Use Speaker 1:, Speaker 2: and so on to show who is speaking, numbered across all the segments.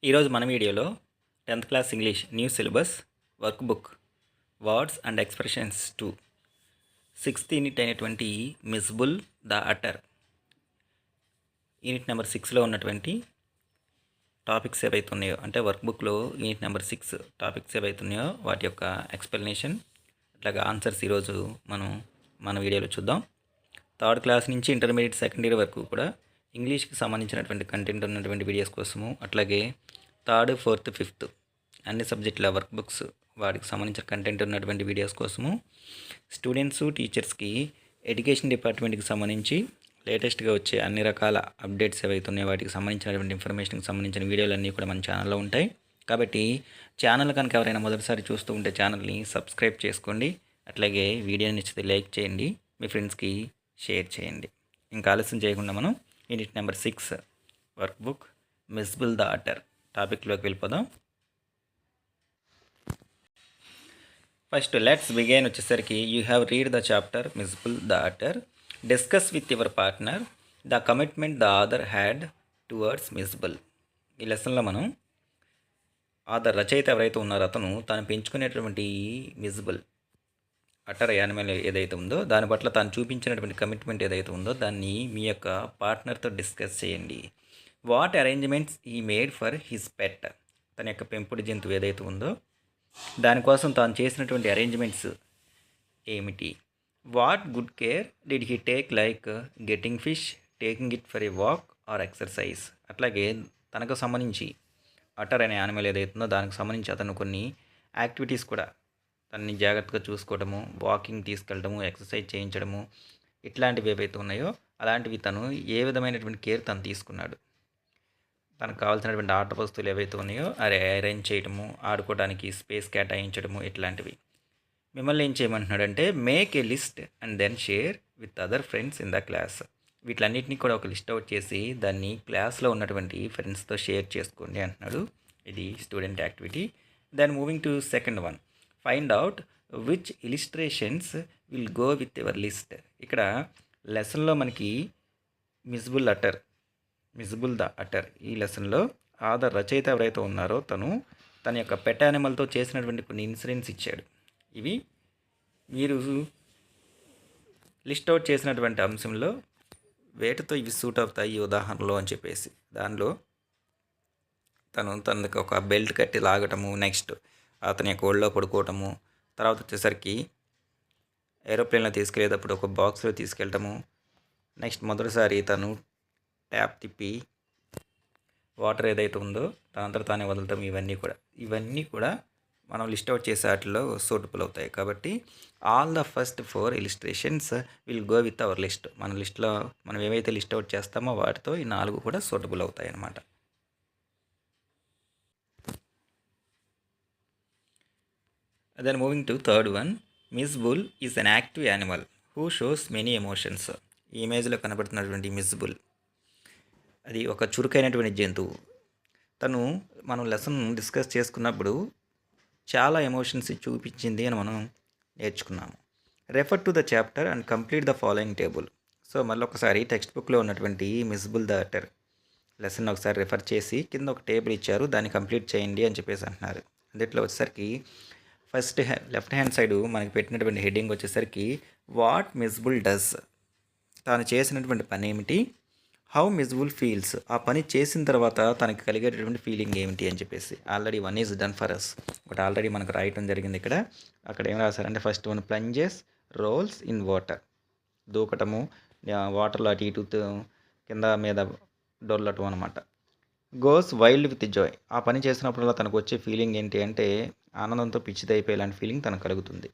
Speaker 1: ఈరోజు మన వీడియోలో 10th class English new syllabus work book words and expressions 2 sixth unit అయినటువంటి మిస్బుల్ ద అటర్ యూనిట్ నెంబర్ 6లో ఉన్నటువంటి టాపిక్స్ ఏవైతే ఉన్నాయో అంటే వర్క్ బుక్లో యూనిట్ నెంబర్ 6 టాపిక్స్ ఏవైతే ఉన్నాయో వాటి యొక్క ఎక్స్ప్లెనేషన్ అట్లాగా ఆన్సర్స్ ఈరోజు మనం మన వీడియోలో చూద్దాం. థర్డ్ క్లాస్ నుంచి ఇంటర్మీడియట్ సెకండ్ ఇయర్ వరకు కూడా ఇంగ్లీష్కి సంబంధించినటువంటి కంటెంట్ ఉన్నటువంటి వీడియోస్ కోసము అట్లాగే థర్డ్ ఫోర్త్ ఫిఫ్త్ అన్ని సబ్జెక్టుల వర్క్ బుక్స్ వాటికి సంబంధించిన కంటెంట్ ఉన్నటువంటి వీడియోస్ కోసము స్టూడెంట్స్ టీచర్స్కి ఎడ్యుకేషన్ డిపార్ట్మెంట్కి సంబంధించి లేటెస్ట్గా వచ్చే అన్ని రకాల అప్డేట్స్ ఏవైతే ఉన్నాయో వాటికి సంబంధించినటువంటి ఇన్ఫర్మేషన్కి సంబంధించిన వీడియోలన్నీ కూడా మన ఛానల్లో ఉంటాయి. కాబట్టి ఛానల్ కనుక ఎవరైనా మొదటిసారి చూస్తూ ఉంటే ఛానల్ని సబ్స్క్రైబ్ చేసుకోండి. అట్లాగే వీడియోని నచ్చితే లైక్ చేయండి, మీ ఫ్రెండ్స్కి షేర్ చేయండి. ఇంకా ఆలస్యం చేయకుండా మనం unit number 6 work book Mijbil the otter టాపిక్లోకి వెళ్ళిపోదాం. ఫస్ట్ లెట్స్ బిగిన్ వచ్చేసరికి you have read the chapter Mijbil the otter, discuss with your partner the commitment the author had towards Mijbil. ఈ లెసన్లో మనం ఆథర్ రచయిత ఎవరైతే ఉన్నారో అతను తాను పెంచుకునేటువంటి మిస్బుల్ అటర్ యానిమల్ ఏదైతే ఉందో దాని పట్ల తాను చూపించినటువంటి కమిట్మెంట్ ఏదైతే ఉందో దాన్ని మీ యొక్క పార్ట్నర్తో డిస్కస్ చేయండి. వాట్ అరేంజ్మెంట్స్ ఈ మేడ్ ఫర్ హిస్ పెట్, తన యొక్క పెంపుడు జంతువు ఏదైతే ఉందో దానికోసం తాను చేసినటువంటి అరేంజ్మెంట్స్ ఏమిటి. What good care did he take like getting fish, taking it for a walk are exercise. అట్లాగే తనకు సంబంధించి అటర్ అనే యానిమల్ ఏదైతే ఉందో దానికి సంబంధించి అతను కొన్ని యాక్టివిటీస్ కూడా తనని జాగ్రత్తగా చూసుకోవడము, వాకింగ్ తీసుకెళ్ళడము, ఎక్సర్సైజ్ చేయించడము, ఇట్లాంటివి ఏవైతే ఉన్నాయో అలాంటివి తను ఏ విధమైనటువంటి కేర్ తను తీసుకున్నాడు. తనకు కావాల్సినటువంటి ఆట వస్తువులు ఏవైతే ఉన్నాయో అరేంజ్ చేయడము, ఆడుకోవడానికి స్పేస్ కేటాయించడము, ఇట్లాంటివి. మిమ్మల్ని ఏం చేయమంటున్నాడంటే make a list and then share with other friends in the class. వీటిలన్నింటినీ కూడా ఒక లిస్ట్ అవుట్ చేసి దాన్ని క్లాస్లో ఉన్నటువంటి ఫ్రెండ్స్తో షేర్ చేసుకోండి అంటున్నాడు. ఇది student activity. Then moving to second one, find out which illustrations will go with your list. ఇక్కడ లెసన్లో మనకి మిస్బుల్ ద అటర్ ఈ లెసన్లో ఆథర్ రచయిత ఎవరైతే ఉన్నారో తన యొక్క పెట్ యానిమల్తో చేసినటువంటి కొన్ని ఇన్సిడెంట్స్ ఇచ్చాడు. ఇవి మీరు లిస్ట్ అవుట్ చేసినటువంటి అంశంలో వేటితో ఇవి సూట్ అవుతాయి ఈ ఉదాహరణలో అని చెప్పేసి దానిలో తనకు ఒక బెల్ట్ కట్టి లాగటము, నెక్స్ట్ అతని యొక్క ఒళ్ళో పడుకోవటము, తర్వాత వచ్చేసరికి ఏరోప్లేన్లో తీసుకెళ్ళేటప్పుడు ఒక బాక్స్లో తీసుకెళ్ళటము, నెక్స్ట్ మొదటిసారి తను ట్యాప్ తిప్పి వాటర్ ఏదైతే ఉందో తనంతట తానే వదలటం, ఇవన్నీ కూడా మనం లిస్ట్ అవుట్ చేసే వాటిలో సూటబుల్ అవుతాయి. కాబట్టి all the first 4 illustrations will go with our list. మన లిస్ట్లో మనం ఏవైతే లిస్ట్ అవుట్ చేస్తామో వాటితో ఈ 4 కూడా సూటబుల్ అవుతాయి అన్నమాట. Then moving to third one, Miss Bull is an active animal who shows many emotions. ఈ ఇమేజ్లో కనబడుతున్నటువంటి మిస్ బుల్ అది ఒక చురుకైనటువంటి జంతువు. మనం లెసన్ డిస్కస్ చేసుకున్నప్పుడు చాలా ఎమోషన్స్ చూపించింది అని మనం నేర్చుకున్నాము. Refer to the chapter and complete the following table. So మళ్ళీ ఒకసారి టెక్స్ట్ బుక్లో ఉన్నటువంటి మిస్బుల్ ద అటర్ లెసన్ ఒకసారి రెఫర్ చేసి కింద ఒక టేబుల్ ఇచ్చారు, దాన్ని కంప్లీట్ చేయండి అని చెప్పేసి అంటున్నారు. అందులో వచ్చేసరికి ఫస్ట్ లెఫ్ట్ హ్యాండ్ సైడ్ మనకి పెట్టినటువంటి హెడ్డింగ్ వచ్చేసరికి వాట్ మిస్బుల్ డస్, తాను చేసినటువంటి పని ఏమిటి. హౌ మిస్బుల్ ఫీల్స్, ఆ పని చేసిన తర్వాత తనకి కలిగేటటువంటి ఫీలింగ్ ఏమిటి అని చెప్పేసి. Already 1 is done for us, ఒకటి ఆల్రెడీ మనకు రాయటం జరిగింది. అక్కడ ఏం రాశారంటే first one plunges rolls in water, దూకటము, వాటర్లో అటు ఇటు కింద మీద డొల్లటం అనమాట. గోస్ వైల్డ్ విత్ జాయ్, ఆ పని చేసినప్పుడల్లా తనకు వచ్చే ఫీలింగ్ ఏంటి అంటే ఆనందంతో పిచ్చిదైపోయేలాంటి ఫీలింగ్ తనకు కలుగుతుంది.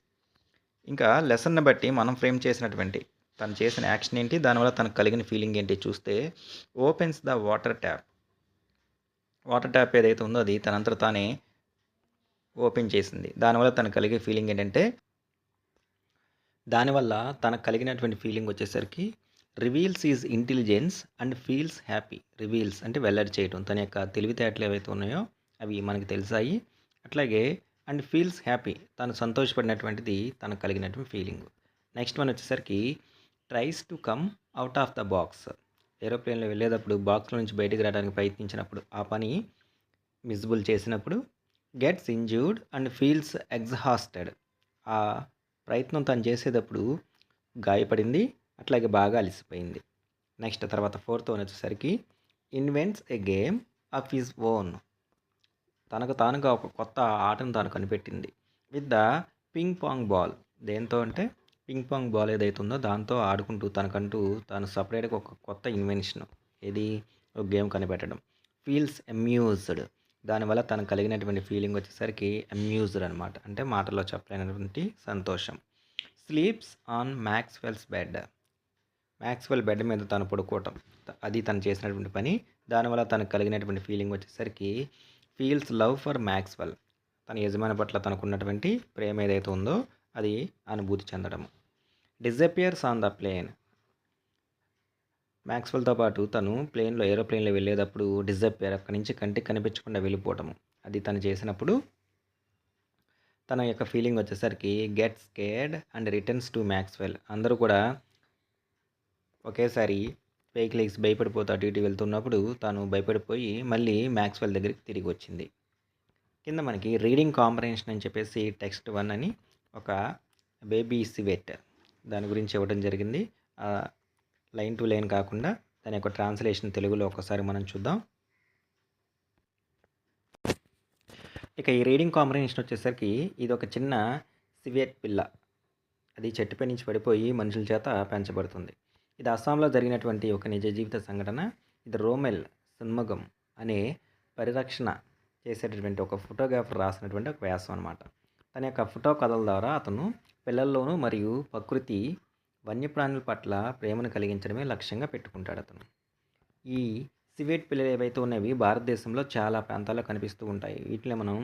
Speaker 1: ఇంకా లెసన్ని బట్టి మనం ఫ్రేమ్ చేసినటువంటి తను చేసిన యాక్షన్ ఏంటి, దానివల్ల తనకు కలిగిన ఫీలింగ్ ఏంటి చూస్తే ఓపెన్స్ ద వాటర్ ట్యాప్ ఏదైతే ఉందో అది తనంతట తానే ఓపెన్ చేసింది. దానివల్ల తనకు కలిగే ఫీలింగ్ ఏంటంటే దానివల్ల తనకు కలిగినటువంటి ఫీలింగ్ వచ్చేసరికి reveals is intelligence and feels happy. Reveals అంటే వెల్లడి చేయటం, తన యొక్క తెలివితేటలు ఏవైతే ఉన్నాయో అవి మనకి తెలిసాయి. అట్లాగే అండ్ ఫీల్స్ హ్యాపీ, తను సంతోషపడినటువంటిది తనకు కలిగినటువంటి ఫీలింగ్. నెక్స్ట్ వన్ వచ్చేసరికి tries to come out of the box. ఏరోప్లేన్లో వెళ్ళేటప్పుడు బాక్స్లో నుంచి బయటికి రావడానికి ప్రయత్నించినప్పుడు ఆ పని మిజబుల్ చేసినప్పుడు gets injured and feels exhausted. ఆ ప్రయత్నం తను చేసేటప్పుడు గాయపడింది, అట్లాగే బాగా అలసిపోయింది. నెక్స్ట్ తర్వాత 4th వన్ వచ్చేసరికి invents a game of his own. తనకు తానుగా ఒక కొత్త ఆటను తాను కనిపెట్టింది. With the ping pong ball. దేంతో అంటే పింగ్ పాంగ్ బాల్ ఏదైతే ఉందో దాంతో ఆడుకుంటూ తనకంటూ తాను సపరేట్గా ఒక కొత్త ఇన్వెన్షన్, ఏది ఒక గేమ్ కనిపెట్టడం. Feels amused. దానివల్ల తనకు కలిగినటువంటి ఫీలింగ్ వచ్చేసరికి అమ్యూజ్డ్ అనమాట, అంటే మాటల్లో చెప్పలేనటువంటి సంతోషం. Sleeps on Maxwell's bed. Maxwell bed మీద తను పడుకోవటం, అది తను చేసినటువంటి పని. దానివల్ల తనకు కలిగినటువంటి ఫీలింగ్ వచ్చేసరికి ఫీల్స్ లవ్ ఫర్ మ్యాక్స్వెల్. తన యజమాని పట్ల తనకున్నటువంటి ప్రేమ ఏదైతే ఉందో అది అనుభూతి చెందడం. Disappears on the plane. మ్యాక్స్వెల్తో పాటు తను ఏరోప్లేన్లో వెళ్ళేటప్పుడు డిజపియర్, అక్కడి నుంచి కంటికి కనిపించకుండా వెళ్ళిపోవటము, అది తను చేసినప్పుడు తన యొక్క ఫీలింగ్ వచ్చేసరికి get scared and returns to Maxwell. అందరూ కూడా ఒకేసారి పైకి లేచి భయపడిపోతూ అటు ఇటు వెళ్తున్నప్పుడు తాను భయపడిపోయి మళ్ళీ మ్యాక్స్వెల్ దగ్గరికి తిరిగి వచ్చింది. కింద మనకి రీడింగ్ కాంప్రహెన్షన్ అని చెప్పేసి టెక్స్ట్ 1 అని ఒక బేబీ సివెట్ దాని గురించి ఇవ్వడం జరిగింది. లైన్ టు లైన్ కాకుండా దాని యొక్క ట్రాన్స్లేషన్ తెలుగులో ఒకసారి మనం చూద్దాం. ఇక ఈ రీడింగ్ కాంప్రహెన్షన్ వచ్చేసరికి ఇది ఒక చిన్న సివెట్ పిల్ల, అది చెట్టుపై నుంచి పడిపోయి మనుషుల చేత పెంచబడుతుంది. ఇది అస్సాంలో జరిగినటువంటి ఒక నిజ జీవిత సంఘటన. ఇది రోమెల్ షణ్ముగం అనే పరిరక్షణ చేసేటటువంటి ఒక ఫోటోగ్రాఫర్ రాసినటువంటి ఒక వ్యాసం అనమాట. తన యొక్క ఫోటో కథల ద్వారా అతను పిల్లల్లోనూ మరియు ప్రకృతి వన్యప్రాణుల పట్ల ప్రేమను కలిగించడమే లక్ష్యంగా పెట్టుకుంటాడు అతను. ఈ సివెట్ పిల్లలు ఏవైతే ఉన్నవి భారతదేశంలో చాలా ప్రాంతాల్లో కనిపిస్తూ ఉంటాయి. వీటిని మనం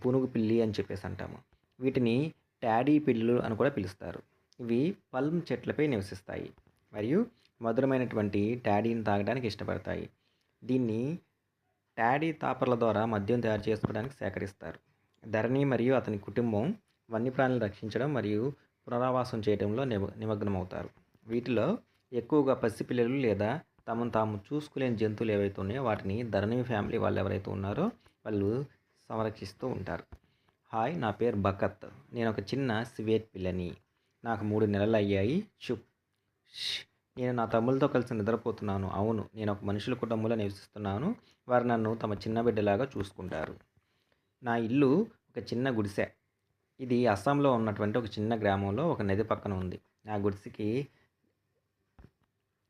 Speaker 1: పునుగు పిల్లి అని చెప్పేసి అంటాము. వీటిని టాడీ పిల్లులు అని కూడా పిలుస్తారు. ఇవి పల్మ్ చెట్లపై నివసిస్తాయి మరియు మధురమైనటువంటి టాడీని తాగడానికి ఇష్టపడతాయి. దీన్ని టాడీ తాపర్ల ద్వారా మద్యం తయారు చేసుకోవడానికి సేకరిస్తారు. ధరణి మరియు అతని కుటుంబం వన్యప్రాణులను రక్షించడం మరియు పునరావాసం చేయడంలో నిమగ్నమవుతారు. వీటిలో ఎక్కువగా పసిపిల్లలు లేదా తమను తాము చూసుకోలేని జంతువులు ఏవైతే ఉన్నాయో వాటిని ధరణి ఫ్యామిలీ వాళ్ళు ఎవరైతే ఉన్నారో వాళ్ళు సంరక్షిస్తూ ఉంటారు. హాయ్, నా పేరు బకత్. నేను ఒక చిన్న సివెట్ పిల్లని. నాకు 3 నెలలు అయ్యాయి. చుప్. నేను నా తమ్ములతో కలిసి నిద్రపోతున్నాను. అవును, నేను ఒక మనుషుల కుటుంబంలో నివసిస్తున్నాను. వారు నన్ను తమ చిన్న బిడ్డలాగా చూసుకుంటారు. నా ఇల్లు ఒక చిన్న గుడిసె. ఇది అస్సాంలో ఉన్నటువంటి ఒక చిన్న గ్రామంలో ఒక నది పక్కన ఉంది. ఆ గుడిసెకి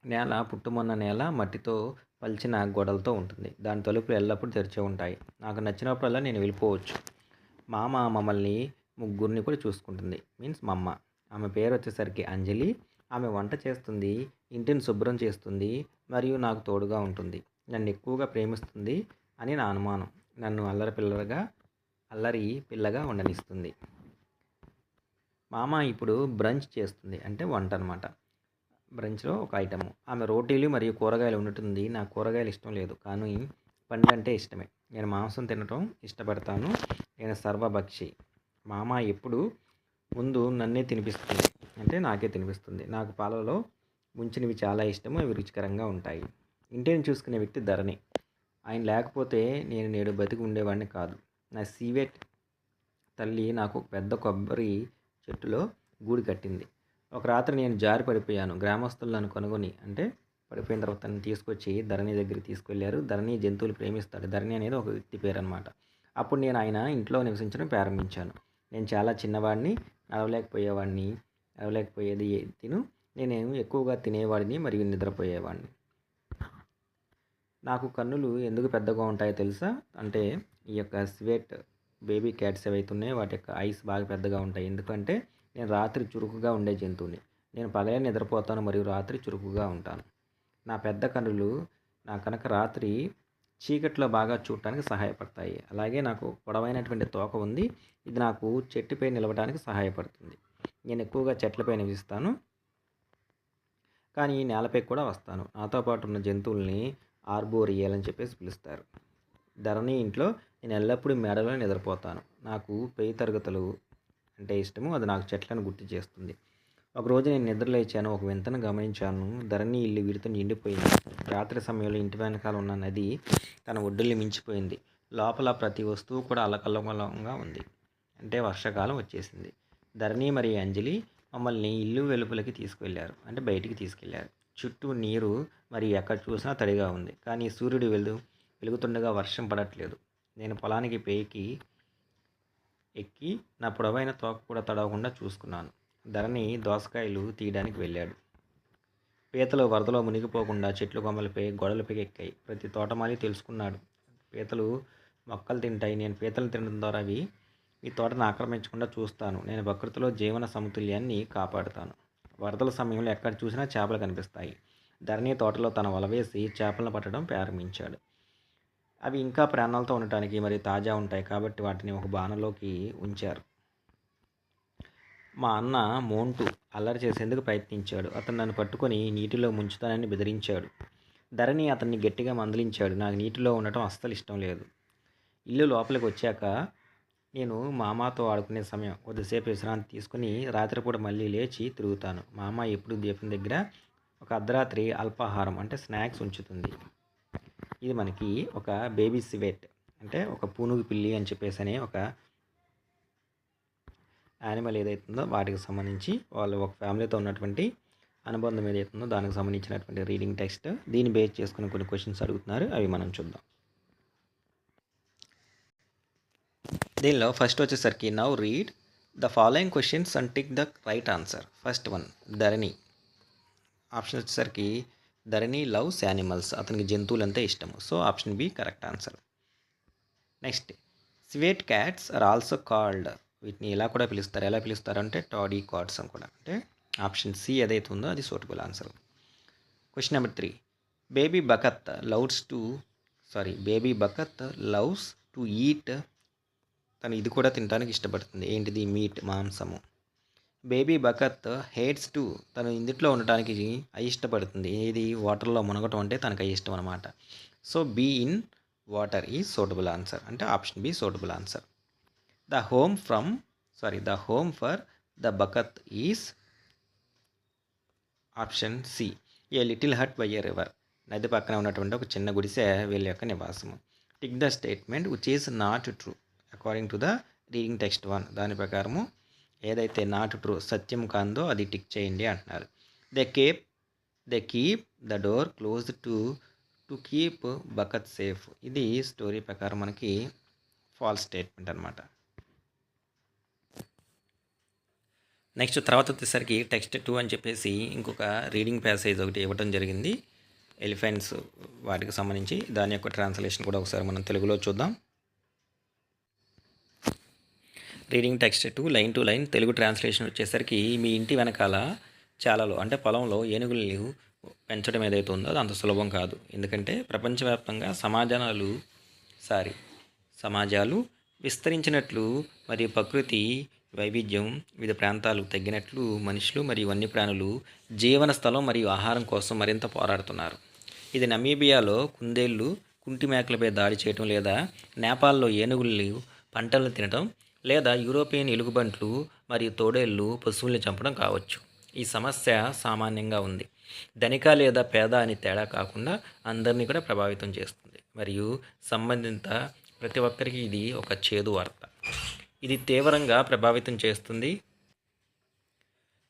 Speaker 1: నేల పుట్టుమన్న నేల మట్టితో పలిచిన గోడలతో ఉంటుంది. దాని తలుపులు ఎల్లప్పుడూ తెరిచే ఉంటాయి. నాకు నచ్చినప్పుడల్లా నేను వెళ్ళిపోవచ్చు. మామ మమ్మల్ని ముగ్గురిని కూడా చూసుకుంటుంది. మీన్స్ మా అమ్మ. ఆమె పేరు వచ్చేసరికి అంజలి. ఆమె వంట చేస్తుంది, ఇంటిని శుభ్రం చేస్తుంది మరియు నాకు తోడుగా ఉంటుంది. నన్ను ఎక్కువగా ప్రేమిస్తుంది అని నా అనుమానం. నన్ను అల్లరి పిల్లగా ఉండనిస్తుంది. మామ ఇప్పుడు బ్రంచ్ చేస్తుంది, అంటే వంట అనమాట. బ్రంచ్లో ఒక ఐటము. ఆమె రోటీలు మరియు కూరగాయలు వండుతుంది. నాకు కూరగాయలు ఇష్టం లేదు, కానీ పండు అంటే ఇష్టమే. నేను మాంసం తినటం ఇష్టపడతాను. నేను సర్వభక్షి. మామ ఎప్పుడు ముందు నన్నే తినిపిస్తుంది, అంటే నాకే తినిపిస్తుంది. నాకు పాలలో ముంచినవి చాలా ఇష్టము, అవి రుచికరంగా ఉంటాయి. ఇంటిని చూసుకునే వ్యక్తి ధరణి. ఆయన లేకపోతే నేను నేడు బతికి ఉండేవాడిని కాదు. నా సివెట్ తల్లి నాకు ఒక పెద్ద కొబ్బరి చెట్టులో గూడు కట్టింది. ఒక రాత్రి నేను జారి పడిపోయాను. గ్రామస్తులు నన్ను కనుగొని, అంటే పడిపోయిన తర్వాత తనని తీసుకొచ్చి ధరణి దగ్గరికి తీసుకెళ్లారు. ధరణి జంతువులు ప్రేమిస్తాడు. ధరణి అనేది ఒక వ్యక్తి పేరు అనమాట. అప్పుడు నేను ఆయన ఇంట్లో నివసించడం ప్రారంభించాను. నేను చాలా చిన్నవాడిని, నడవలేకపోయేది నేను ఎక్కువగా తినేవాడిని మరియు నిద్రపోయేవాడిని. నాకు కన్నులు ఎందుకు పెద్దగా ఉంటాయో తెలుసా? అంటే ఈ యొక్క స్వెట్ బేబీ క్యాట్స్ ఏవైతే ఉన్నాయో వాటి యొక్క ఐస్ బాగా పెద్దగా ఉంటాయి. ఎందుకంటే నేను రాత్రి చురుకుగా ఉండే జంతువుని. నేను పగలే నిద్రపోతాను మరియు రాత్రి చురుకుగా ఉంటాను. నా పెద్ద కన్నులు నా కనుక రాత్రి చీకట్లో బాగా చూడటానికి సహాయపడతాయి. అలాగే నాకు పొడవైనటువంటి తోక ఉంది. ఇది నాకు చెట్టుపై నిలవడానికి సహాయపడుతుంది. నేను ఎక్కువగా చెట్లపై నివసిస్తాను, కానీ నేలపై కూడా వస్తాను. నాతో పాటు ఉన్న జంతువుల్ని ఆర్బోరియల్ అని చెప్పేసి పిలుస్తారు. ధరణి ఇంట్లో నేను ఎల్లప్పుడూ మేడలో నిద్రపోతాను. నాకు పై తరగతులు అంటే ఇష్టము, అది నాకు చెట్లను గుర్తు చేస్తుంది. ఒకరోజు నేను నిద్ర లేచాను. ఒక వింతను గమనించాను. ధరణి ఇల్లు వీటితో నిండిపోయింది. రాత్రి సమయంలో ఇంటి వెనకాల ఉన్న నది తన ఒడ్డుల్ని మించిపోయింది. లోపల ప్రతి వస్తువు కూడా అల్లకల్లోలంగా ఉంది. అంటే వర్షాకాలం వచ్చేసింది. ధరణి మరియు అంజలి మమ్మల్ని ఇల్లు వెలుపలికి తీసుకువెళ్ళారు. అంటే బయటికి తీసుకెళ్లారు. చుట్టూ నీరు మరి ఎక్కడ చూసినా తడిగా ఉంది. కానీ సూర్యుడు వెలుగుతుండగా వర్షం పడట్లేదు. నేను పొలానికి పైకి ఎక్కి నా పొడవైన తోక కూడా తడవకుండా చూసుకున్నాను. ధరణి దోసకాయలు తీయడానికి వెళ్ళాడు. పీతలు వరదలో మునిగిపోకుండా చెట్లు కొమ్మలపై గోడలపై ఎక్కాయి. ప్రతి తోటమాలి తెలుసుకున్నాడు, పీతలు మొక్కలు తింటాయి. నేను పీతలు తినడం ద్వారా అవి ఈ తోటను ఆక్రమించకుండా చూస్తాను. నేను ప్రకృతిలో జీవన సమతుల్యాన్ని కాపాడుతాను. వరదల సమయంలో ఎక్కడ చూసినా చేపలు కనిపిస్తాయి. ధరణి తోటలో తన వల వేసి చేపలను పట్టడం ప్రారంభించాడు. అవి ఇంకా ప్రాణాలతో ఉండటానికి మరియు తాజా ఉంటాయి కాబట్టి వాటిని ఒక బాణలోకి ఉంచారు. మా అన్న మోంటు అల్లరి చేసేందుకు ప్రయత్నించాడు. అతను నన్ను పట్టుకొని నీటిలో ముంచుతానని బెదిరించాడు. ధరణి అతన్ని గట్టిగా మందలించాడు. నాకు నీటిలో ఉండటం అస్సలు ఇష్టం లేదు. ఇల్లు లోపలికి వచ్చాక నేను మామతో ఆడుకునే సమయం. కొద్దిసేపు విశ్రాంతి తీసుకుని రాత్రిపూట మళ్ళీ లేచి తిరుగుతాను. మా అమ్మ ఎప్పుడు దీపం దగ్గర ఒక అర్ధరాత్రి అల్పాహారం అంటే స్నాక్స్ ఉంచుతుంది. ఇది మనకి ఒక బేబీ సివెట్ అంటే ఒక పూనుగు పిల్లి అని చెప్పేసి అనే ఒక యానిమల్ ఏదైతుందో వాటికి సంబంధించి వాళ్ళు ఒక ఫ్యామిలీతో ఉన్నటువంటి అనుబంధం ఏదైతుందో దానికి సంబంధించినటువంటి రీడింగ్ టెక్స్ట్. దీన్ని బేస్ చేసుకుని కొన్ని క్వశ్చన్స్ అడుగుతున్నారు, అవి మనం చూద్దాం. దీనిలో ఫస్ట్ వచ్చేసరికి now read the following questions and tick the right answer. First one Dharani. Option వచ్చేసరికి ధరణి లవ్స్ యానిమల్స్, అతనికి జంతువులు అంటే ఇష్టము. So option B correct answer. Next sweat cats are also called, వీటిని ఎలా కూడా పిలుస్తారు, ఎలా పిలుస్తారు అంటే టాడీ కార్డ్స్ అని కూడా. అంటే ఆప్షన్ సి ఏదైతే ఉందో అది suitable answer. Question number 3 baby Bakat loves to eat, తను ఇది కూడా తినడానికి ఇష్టపడుతుంది. ఏంటిది? మీట్, మాంసము. బేబీ బకత్ హేట్స్ టు, తను ఇందుట్లో ఉండటానికి అయిష్టపడుతుంది. ఇది వాటర్లో మునగటం అంటే తనకు అయిష్టం అనమాట. So B in water is suitable answer. అంటే option B suitable answer. The home for the Bakat is option C a little hut by a river, నది పక్కన ఉన్నటువంటి ఒక చిన్న గుడిసె వీళ్ళ యొక్క నివాసము. Tick the statement which is not true according to the reading text 1. దాని ప్రకారము ఏదైతే నాట్ ట్రూ సత్యం కాందో అది టిక్ చేయండి అంటున్నారు. They keep the door closed to keep Bakat safe, ఇది స్టోరీ ప్రకారం మనకి ఫాల్స్ స్టేట్మెంట్ అనమాట. నెక్స్ట్ తర్వాత వచ్చేసరికి టెక్స్ట్ 2 అని చెప్పేసి ఇంకొక రీడింగ్ ప్యాసేజ్ ఒకటి ఇవ్వడం జరిగింది. ఎలిఫెంట్స్ వాటికి సంబంధించి దాని యొక్క ట్రాన్స్లేషన్ కూడా ఒకసారి మనం తెలుగులో చూద్దాం. Reading text 2 line to line Telugu translation వచ్చేసరికి మీ ఇంటి వెనకాల చాలలో అంటే పొలంలో ఏనుగులు పెంచడం ఏదైతే ఉందో అది అంత సులభం కాదు. ఎందుకంటే ప్రపంచవ్యాప్తంగా సమాజాలు విస్తరించినట్లు మరియు ప్రకృతి వైవిధ్యం వివిధ ప్రాంతాలు తగ్గినట్లు మనుషులు మరియు వన్యప్రాణులు జీవన స్థలం మరియు ఆహారం కోసం మరింత పోరాడుతున్నారు. ఇది నమీబియాలో కుందేళ్ళు కుంటి మేకలపై దాడి చేయటం, లేదా నేపాల్లో ఏనుగులు పంటలను తినటం, లేదా యూరోపియన్ ఎలుగుబంట్లు మరియు తోడేళ్ళు పశువుల్ని చంపడం కావచ్చు. ఈ సమస్య సామాన్యంగా ఉంది. ధనిక లేదా పేద అని తేడా కాకుండా అందరినీ కూడా ప్రభావితం చేస్తుంది మరియు సంబంధిత ప్రతి ఒక్కరికి ఇది ఒక చేదు వార్త. ఇది తీవ్రంగా ప్రభావితం చేస్తుంది.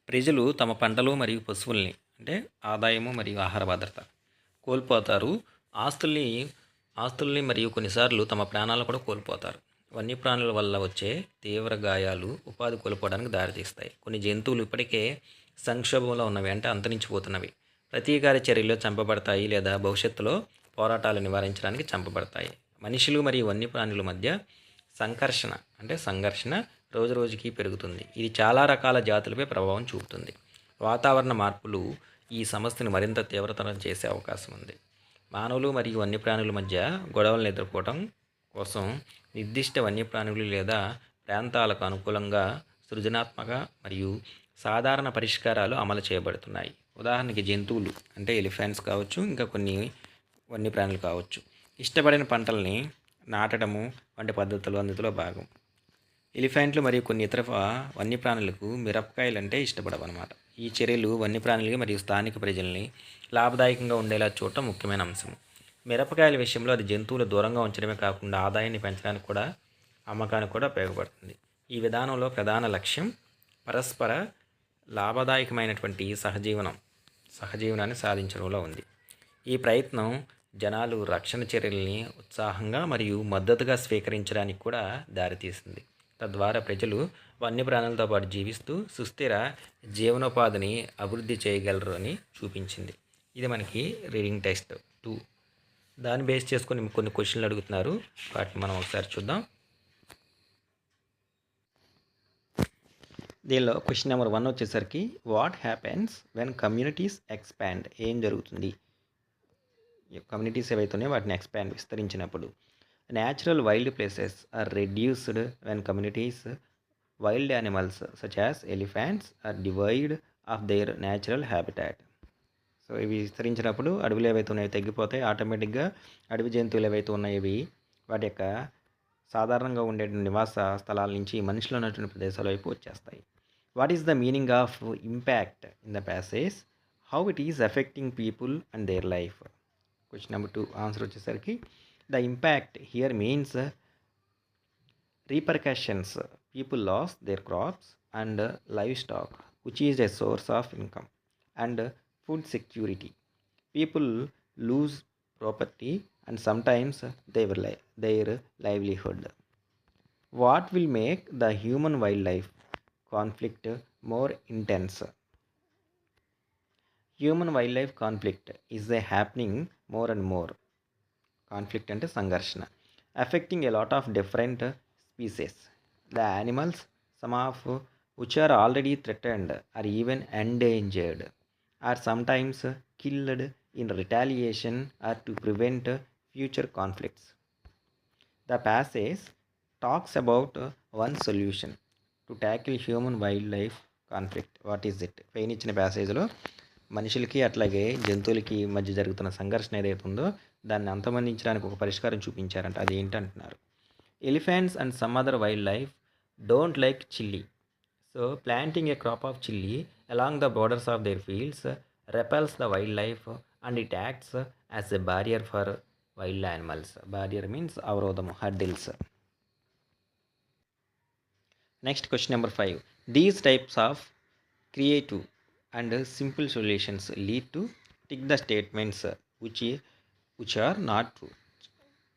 Speaker 1: ప్రజలు తమ పంటలు మరియు పశువుల్ని అంటే ఆదాయము మరియు ఆహార భద్రత కోల్పోతారు. ఆస్తుల్ని మరియు కొన్నిసార్లు తమ ప్రాణాలను కూడా కోల్పోతారు. వన్యప్రాణుల వల్ల వచ్చే తీవ్ర గాయాలు ఉపాధి కోల్పోవడానికి దారితీస్తాయి. కొన్ని జంతువులు ఇప్పటికే సంక్షోభంలో ఉన్నవి అంటే అంతరించిపోతున్నవి. ప్రతీకార చర్యలు చంపబడతాయి లేదా భవిష్యత్తులో పోరాటాలు నివారించడానికి చంపబడతాయి. మనుషులు మరియు వన్యప్రాణుల మధ్య సంఘర్షణ రోజురోజుకి పెరుగుతుంది. ఇది చాలా రకాల జాతులపై ప్రభావం చూపుతుంది. వాతావరణ మార్పులు ఈ సమస్యను మరింత తీవ్రతరం చేసే అవకాశం ఉంది. మానవులు మరియు వన్యప్రాణుల మధ్య గొడవలను ఎదుర్కోవడం కోసం నిర్దిష్ట వన్యప్రాణులు లేదా ప్రాంతాలకు అనుకూలంగా సృజనాత్మక మరియు సాధారణ పరిష్కారాలు అమలు చేయబడుతున్నాయి. ఉదాహరణకి జంతువులు అంటే ఎలిఫెంట్స్ కావచ్చు, ఇంకా కొన్ని వన్యప్రాణులు కావచ్చు. ఇష్టపడిన పంటల్ని నాటడము వంటి పద్ధతులు అందులో భాగం. ఎలిఫెంట్లు మరియు కొన్ని ఇతర వన్యప్రాణులకు మిరపకాయలు అంటే ఇష్టపడవన్నమాట. ఈ చర్యలు వన్యప్రాణులకి మరియు స్థానిక ప్రజల్ని లాభదాయకంగా ఉండేలా చూడటం ముఖ్యమైన అంశం. మిరపకాయల విషయంలో అది జంతువులు దూరంగా ఉంచడమే కాకుండా ఆదాయాన్ని పెంచడానికి కూడా అమ్మకానికి కూడా ఉపయోగపడుతుంది. ఈ విధానంలో ప్రధాన లక్ష్యం పరస్పర లాభదాయకమైనటువంటి సహజీవనాన్ని సాధించడంలో ఉంది. ఈ ప్రయత్నం జనాలు రక్షణ చర్యల్ని ఉత్సాహంగా మరియు మద్దతుగా స్వీకరించడానికి కూడా దారితీసింది. తద్వారా ప్రజలు వన్యప్రాణులతో పాటు జీవిస్తూ సుస్థిర జీవనోపాధిని అభివృద్ధి చేయగలరు అని చూపించింది. ఇది మనకి రీడింగ్ టెస్ట్ 2. దాన్ని బేస్ చేసుకొని కొన్ని క్వశ్చన్లు అడుగుతున్నారు. వాటిని మనం ఒకసారి చూద్దాం. దీనిలో క్వశ్చన్ నెంబర్ 1 వచ్చేసరికి what happens when communities expand. ఏం జరుగుతుంది కమ్యూనిటీస్ ఏవైతున్నాయో వాటిని విస్తరించినప్పుడు. Natural wild places are reduced when communities wild animals such as elephants are divide off their natural habitat. So ఇవి విస్తరించినప్పుడు అడవులు ఏవైతే ఉన్నాయో తగ్గిపోతాయి. ఆటోమేటిక్గా అడవి జంతువులు ఏవైతే ఉన్నాయో వాటి యొక్క సాధారణంగా ఉండే నివాస స్థలాల నుంచి మనుషులు ఉన్నటువంటి ప్రదేశాల వైపు వచ్చేస్తాయి. What is the meaning of impact in the passage, how it is affecting people and their life. Question number 2 answer వచ్చేసరికి the impact here means repercussions. People lost their crops and livestock, which is a source of income and food security. People lose property and sometimes their livelihood. What will make the human wildlife conflict more intense? Human wildlife conflict is happening more and more. Conflict ante sangarshana, affecting a lot of different species. The animals, some of which are already threatened or even endangered, are sometimes killed in retaliation or to prevent future conflicts. The passage talks about one solution to tackle human wildlife conflict. What is it? పైన ఇచ్చిన ప్యాసేజ్లో మనుషులకి అట్లాగే జంతువులకి మధ్య జరుగుతున్న సంఘర్షణ ఏదైతే ఉందో దాన్ని అంతమందించడానికి ఒక పరిష్కారం చూపించారంట. అది ఏంటంటున్నారు. Elephants and some other wildlife don't like chili. So planting a crop of chili along the borders of their fields repels the wildlife and it acts as a barrier for wild animals. Barrier means avarodham, hurdles. Next, question number 5. These types of creative and simple solutions lead to tick the statements which are not true.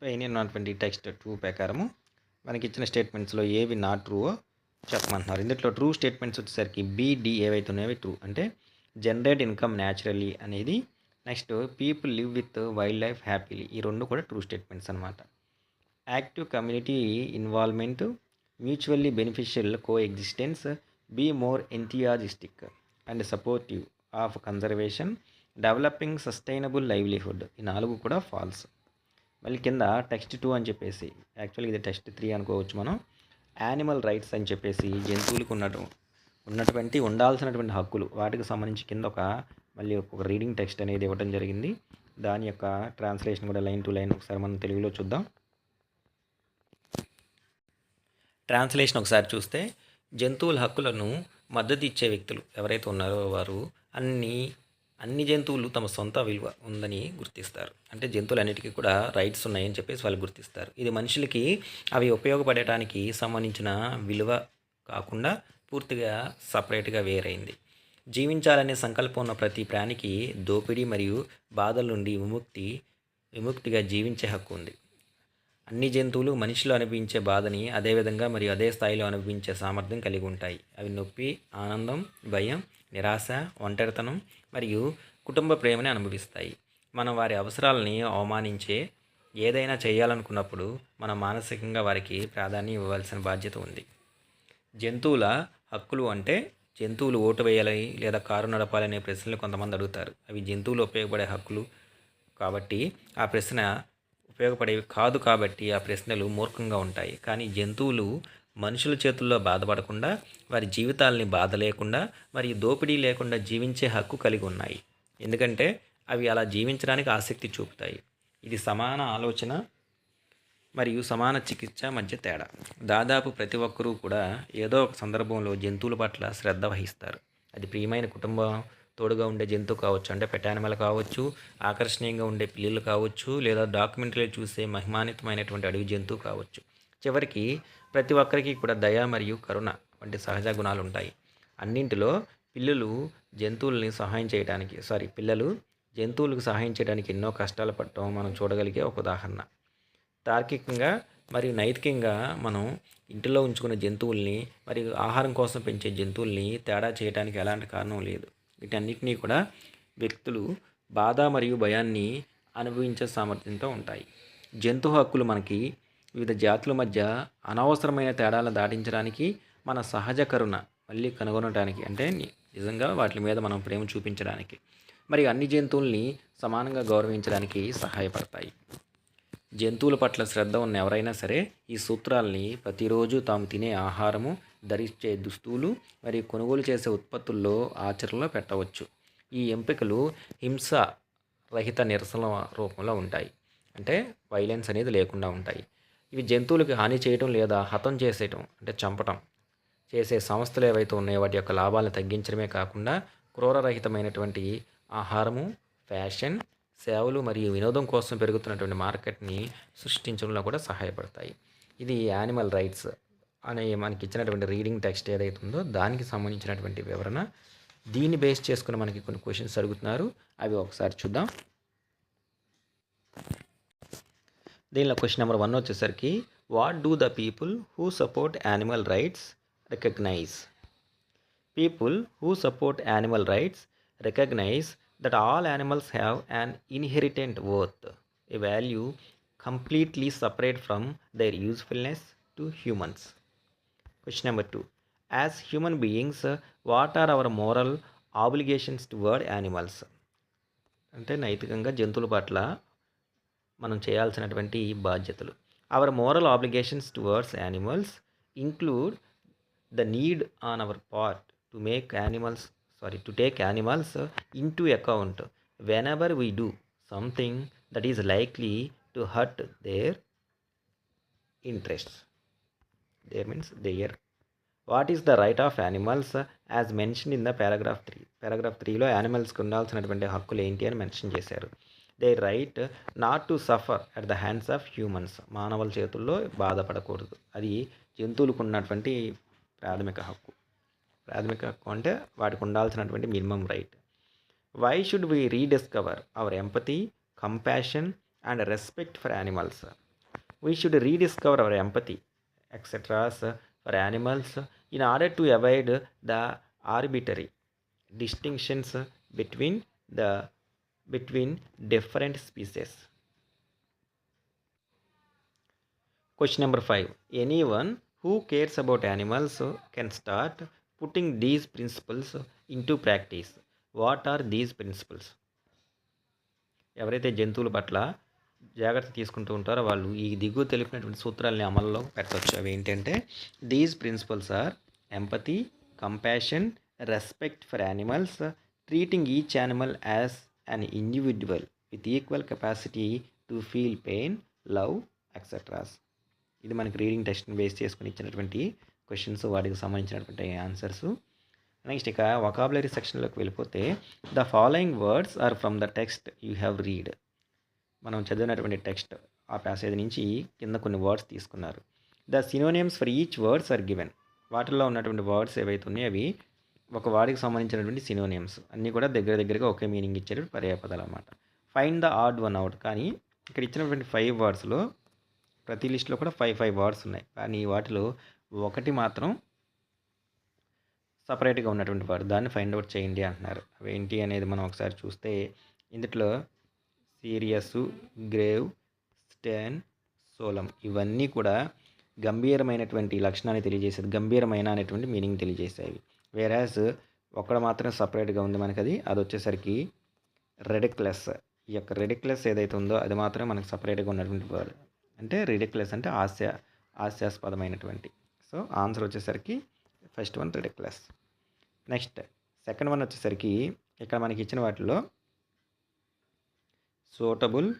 Speaker 1: పైన ఉన్నటువంటి text 2 ప్రకారము మనకి ఇచ్చిన స్టేట్మెంట్స్లో ఏవి not ట్రూవో చెప్పమంటున్నారు. ఇందులో true statements వచ్చేసరికి BD ఏవైతే ఉన్నాయో ట్రూ, అంటే జనరేట్ ఇన్కమ్ న్యాచురల్లీ అనేది. Next people live with wildlife happily, ఈ రెండు కూడా ట్రూ స్టేట్మెంట్స్ అనమాట. Active community involvement, mutually beneficial coexistence, be more enthusiastic and supportive of conservation, developing sustainable livelihood, ఈ 4 కూడా ఫాల్స్. మళ్ళీ కింద టెక్స్ట్ 2 అని చెప్పేసి, యాక్చువల్గా ఇది టెక్స్ట్ 3 అనుకోవచ్చు మనం. యానిమల్ రైట్స్ అని చెప్పేసి జంతువులకు ఉన్నటువంటి ఉండాల్సినటువంటి హక్కులు వాటికి సంబంధించి కింద మళ్ళీ ఒక రీడింగ్ టెక్స్ట్ అనేది ఇవ్వడం జరిగింది. దాని యొక్క ట్రాన్స్లేషన్ కూడా లైన్ టు లైన్ ఒకసారి మనం తెలుగులో చూద్దాం. ట్రాన్స్లేషన్ ఒకసారి చూస్తే, జంతువుల హక్కులను మద్దతు ఇచ్చే వ్యక్తులు ఎవరైతే ఉన్నారో వారు అన్ని జంతువులు తమ సొంత విలువ ఉందని గుర్తిస్తారు. అంటే జంతువులన్నిటికీ కూడా రైట్స్ ఉన్నాయని చెప్పేసి వాళ్ళు గుర్తిస్తారు. ఇది మనుషులకి అవి ఉపయోగపడటానికి సంబంధించిన విలువ కాకుండా పూర్తిగా సపరేట్గా వేరైంది. జీవించాలనే సంకల్పం ఉన్న ప్రతి ప్రాణికి దోపిడీ మరియు బాధల నుండి విముక్తిగా జీవించే హక్కు ఉంది. అన్ని జంతువులు మనిషిలో అనుభవించే బాధని అదేవిధంగా మరియు అదే స్థాయిలో అనుభవించే సామర్థ్యం కలిగి ఉంటాయి. అవి నొప్పి, ఆనందం, భయం, నిరాశ, ఒంటరితనం మరియు కుటుంబ ప్రేమని అనుభవిస్తాయి. మనం వారి అవసరాలని అవమానించే ఏదైనా చేయాలనుకున్నప్పుడు మనం మానసికంగా వారికి ప్రాధాన్యం ఇవ్వాల్సిన బాధ్యత ఉంది. జంతువుల హక్కులు అంటే జంతువులు ఓటు వేయాలి లేదా కారు నడపాలనే ప్రశ్నలు కొంతమంది అడుగుతారు. అవి జంతువులు ఉపయోగపడే హక్కులు కాబట్టి ఆ ప్రశ్న ఉపయోగపడేవి కాదు, కాబట్టి ఆ ప్రశ్నలు మూర్ఖంగా ఉంటాయి. కానీ జంతువులు మనుషుల చేతుల్లో బాధపడకుండా, వారి జీవితాలని బాధ లేకుండా మరియు దోపిడీ లేకుండా జీవించే హక్కు కలిగి ఉన్నాయి. ఎందుకంటే అవి అలా జీవించడానికి ఆసక్తి చూపుతాయి. ఇది సమాన ఆలోచన మరియు సమాన చికిత్స మధ్య తేడా. దాదాపు ప్రతి ఒక్కరూ కూడా ఏదో ఒక సందర్భంలో జంతువుల పట్ల శ్రద్ధ వహిస్తారు. అది ప్రియమైన కుటుంబం, తోడుగా ఉండే జంతువు కావచ్చు, అంటే పెట్ యానిమల్ కావచ్చు, ఆకర్షణీయంగా ఉండే పిల్లులు కావచ్చు, లేదా డాక్యుమెంటరీలు చూసే మహిమాన్వితమైనటువంటి అడవి జంతువు కావచ్చు. చివరికి ప్రతి ఒక్కరికి కూడా దయ మరియు కరుణ వంటి సహజ గుణాలు ఉంటాయి. అన్నింటిలో పిల్లలు పిల్లలు జంతువులకు సహాయం చేయడానికి ఎన్నో కష్టాలు పడటం మనం చూడగలిగే ఒక ఉదాహరణ. తార్కికంగా మరియు నైతికంగా మనం ఇంటిలో ఉంచుకునే జంతువుల్ని మరియు ఆహారం కోసం పెంచే జంతువుల్ని తేడా చేయడానికి ఎలాంటి కారణం లేదు. వీటన్నిటినీ కూడా వ్యక్తులు బాధ మరియు భయాన్ని అనుభవించే సామర్థ్యంతో ఉంటాయి. జంతు హక్కులు మనకి వివిధ జాతుల మధ్య అనవసరమైన తేడాలను దాటించడానికి, మన సహజ కరుణ మళ్ళీ కనుగొనడానికి, అంటే నిజంగా వాటి మీద మనం ప్రేమ చూపించడానికి, మరి అన్ని జంతువుల్ని సమానంగా గౌరవించడానికి సహాయపడతాయి. జంతువుల పట్ల శ్రద్ధ ఉన్న ఎవరైనా సరే ఈ సూత్రాల్ని ప్రతిరోజు తాము తినే ఆహారము, ధరించే దుస్తువులు మరియు కొనుగోలు చేసే ఉత్పత్తుల్లో ఆచరణలో పెట్టవచ్చు. ఈ ఎంపికలు హింస రహిత నిరసన రూపంలో ఉంటాయి, అంటే వైలెన్స్ అనేది లేకుండా ఉంటాయి. ఇవి జంతువులకు హాని చేయటం లేదా హతం చేసేయటం, అంటే చంపటం చేసే సంస్థలు ఏవైతే ఉన్నాయో వాటి యొక్క లాభాలను తగ్గించడమే కాకుండా క్రూరరహితమైనటువంటి ఆహారము, ఫ్యాషన్, సేవలు మరియు వినోదం కోసం పెరుగుతున్నటువంటి మార్కెట్ని సృష్టించడంలో కూడా సహాయపడతాయి. ఇది యానిమల్ రైట్స్ అనే మనకి ఇచ్చినటువంటి రీడింగ్ టెక్స్ట్ ఏదైతే ఉందో దానికి సంబంధించినటువంటి వివరణ. దీన్ని బేస్ చేసుకుని మనకి కొన్ని క్వశ్చన్స్ అడుగుతున్నారు, అవి ఒకసారి చూద్దాం. దీనిలో క్వశ్చన్ నెంబర్ 1 వచ్చేసరికి, what do the people who support animal rights recognise? People who support animal rights recognize that all animals have an inherent worth, a value completely separate from their usefulness to humans. Question number 2. As human beings, what are our moral obligations toward animals? అంటే నైతికంగా జంతువుల పట్ల మనం చేయాల్సినటువంటి బాధ్యతలు. Our moral obligations towards animals include the need on our part to take animals into account whenever we do something that is likely to hurt their interests. There means their. What is the right of animals as mentioned in the paragraph 3? Paragraph 3లో యానిమల్స్కి ఉండాల్సినటువంటి హక్కులు ఏంటి అని mention చేశారు. They right not to suffer at the hands of humans. మానవుల చేతుల్లో బాధపడకూడదు, అది జంతువులకు ఉన్నటువంటి ప్రాథమిక హక్కు అంటే వాటికి ఉండాల్సినటువంటి minimum right. Why should we rediscover our empathy, compassion and respect for animals? We should rediscover our empathy etcetera for animals in order to avoid the arbitrary distinctions between different species. Question number 5. Anyone who cares about animals can start putting these principles into practice. What are these principles? ఎవరైతే జంతువుల పట్ల జాగ్రత్త తీసుకుంటూ ఉంటారో వాళ్ళు ఈ దిగువ తెలిపినటువంటి సూత్రాలని అమల్లో పెట్టవచ్చు. అవి ఏంటంటే, these principles are empathy, compassion, respect for animals, treating each animal as an individual with equal capacity to feel pain, love, etc. ఇది మనకి రీడింగ్ టెస్ట్ని బేస్ చేసుకుని ఇచ్చినటువంటి క్వశ్చన్స్, వాటికి సంబంధించినటువంటి ఆన్సర్స్. నెక్స్ట్ ఇక వొకాబులరీ సెక్షన్లోకి వెళ్ళిపోతే, the following words are from the text you have read. మనం చదివినటువంటి టెక్స్ట్ ఆ ప్యాసేజ్ నుంచి కింద కొన్ని వర్డ్స్ తీసుకున్నారు. The synonyms for each words are given. వాటిల్లో ఉన్నటువంటి వర్డ్స్ ఏవైతే ఉన్నాయో అవి ఒక వాడికి సంబంధించినటువంటి సినోనిమ్స్ అన్నీ కూడా దగ్గరగా ఒకే మీనింగ్ ఇచ్చేట పర్యాయపదాలు అన్నమాట. Find the odd one out. కానీ ఇక్కడ ఇచ్చినటువంటి 5 వర్డ్స్లో ప్రతి లిస్ట్లో కూడా 5 వర్డ్స్ ఉన్నాయి, కానీ వాటిలో ఒకటి మాత్రం సపరేట్గా ఉన్నటువంటి వర్డ్, దాన్ని ఫైండ్ అవుట్ చేయండి అంటున్నారు. అవి ఏంటి అనేది మనం ఒకసారి చూస్తే, ఇందులో సీరియస్, గ్రేవ్, స్టేన్, సోలం ఇవన్నీ కూడా గంభీరమైనటువంటి లక్షణాన్ని తెలియజేసేది, గంభీరమైన అనేటువంటి మీనింగ్ తెలియజేసేవి. వేరాజ్ ఒక్కడ మాత్రం సపరేట్గా ఉంది మనకి, అది వచ్చేసరికి రెడిక్లెస్. ఈ యొక్క రెడిక్లెస్ ఏదైతే ఉందో అది మాత్రమే మనకు సపరేట్గా ఉన్నటువంటి వర్డ్. అంటే రెడిక్లెస్ అంటే హాస్యాస్పదమైనటువంటి. సో ఆన్సర్ వచ్చేసరికి first one ridiculous. Next second one వచ్చేసరికి, ఇక్కడ మనకి ఇచ్చిన వాటిలో సూటబుల్,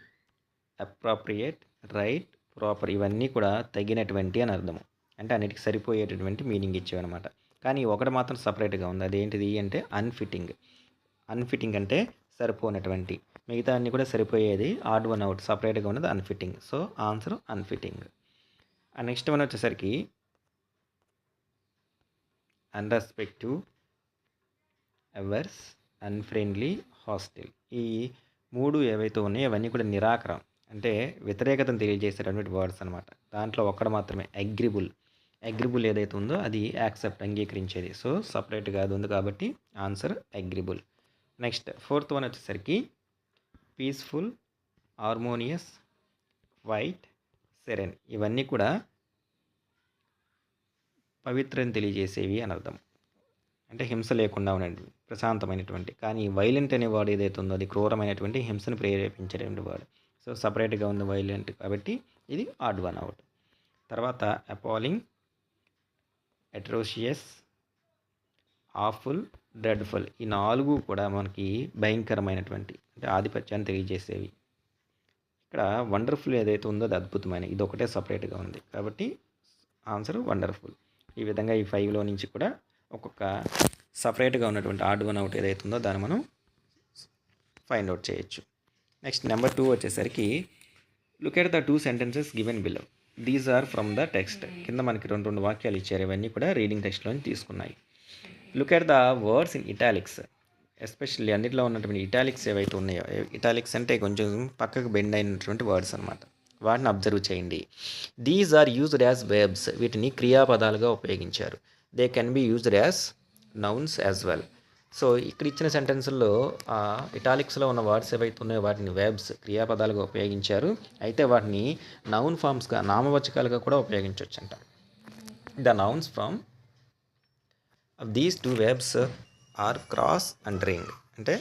Speaker 1: అప్రాప్రియేట్, రైట్, ప్రాపర్ ఇవన్నీ కూడా తగినటువంటి అని అర్థము, అంటే అన్నిటికీ సరిపోయేటటువంటి మీనింగ్ ఇచ్చేవన్నమాట. కానీ ఒకటి మాత్రం సపరేట్గా ఉంది, అదేంటిది అంటే అన్ఫిట్టింగ్. అన్ఫిట్టింగ్ అంటే సరిపోనటువంటి, మిగతా అన్నీ కూడా సరిపోయేది. ఆడ్ వన్ అవుట్ సపరేట్గా ఉన్నది unfitting. So answer unfitting. Next one వచ్చేసరికి అన్రెస్పెక్టివ్, అవర్స్, అన్ఫ్రెండ్లీ, హాస్టిల్. ఈ 3 ఏవైతే ఉన్నాయో అవన్నీ కూడా నిరాకరం అంటే వ్యతిరేకతను తెలియజేసేటటువంటి వర్డ్స్ అనమాట. దాంట్లో ఒక్కడు మాత్రమే అగ్రిబుల్. అగ్రిబుల్ ఏదైతే ఉందో అది యాక్సెప్ట్, అంగీకరించేది. సో సపరేట్గా అది ఉంది కాబట్టి ఆన్సర్ అగ్రిబుల్. నెక్స్ట్ ఫోర్త్ వన్ వచ్చేసరికి పీస్ఫుల్, హార్మోనియస్, వైట్, సెరెన్. ఇవన్నీ కూడా పవిత్రని తెలియజేసేవి అని అర్థం. అంటే హింస లేకుండా ఉన్నది, ప్రశాంతమైనటువంటి. కానీ వైలెంట్ అనే వర్డ్ ఏదైతే ఉందో అది క్రూరమైనటువంటి, హింసను ప్రేరేపించేటువంటి వర్డ్. సో సపరేట్గా ఉంది వైలెంట్ కాబట్టి ఇది ఆడ్ వన్ అవుట్. తర్వాత అపాలింగ్, అట్రోషియస్, ఆఫుల్, డ్రెడ్ఫుల్. ఈ 4 కూడా మనకి భయంకరమైనటువంటి అంటే ఆధిపత్యాన్ని తెలియజేసేవి. ఇక్కడ వండర్ఫుల్ ఏదైతే ఉందో అది అద్భుతమైన, ఇది ఒకటే సపరేట్గా ఉంది కాబట్టి ఆన్సర్ వండర్ఫుల్. ఈ విధంగా ఈ 5లో నుంచి కూడా ఒక్కొక్క సపరేట్గా ఉన్నటువంటి ఆడ్ వన్ అవుట్ ఏదైతే ఉందో దాన్ని మనం ఫైండ్ అవుట్ చేయొచ్చు. నెక్స్ట్ నెంబర్ 2 వచ్చేసరికి look at the 2 sentences given below. These are from the text. కింద మనకి రెండు వాక్యాలు ఇచ్చారు, ఇవన్నీ కూడా రీడింగ్ టెక్స్ట్లోని తీసుకున్నాయి. Look at the words in italics. Especially అన్నింటిలో ఉన్నటువంటి ఇటాలిక్స్ ఏవైతే ఉన్నాయో, ఇటాలిక్స్ అంటే కొంచెం పక్కకు బెండ్ అయినటువంటి వర్డ్స్ అనమాట, వాటిని అబ్జర్వ్ చేయండి. These are used as verbs. వీటిని క్రియాపదాలుగా ఉపయోగించారు. They can be used as nouns as well. So ఇక్కడ ఇచ్చిన సెంటెన్స్లో ఇటాలిక్స్లో ఉన్న వర్డ్స్ ఏవైతే ఉన్నాయో వాటిని వెర్బ్స్, క్రియాపదాలుగా ఉపయోగించారు. అయితే వాటిని నౌన్ ఫామ్స్గా, నామవాచకాలుగా కూడా ఉపయోగించవచ్చు అంట. The nouns from these 2 verbs are cross and ring. అంటే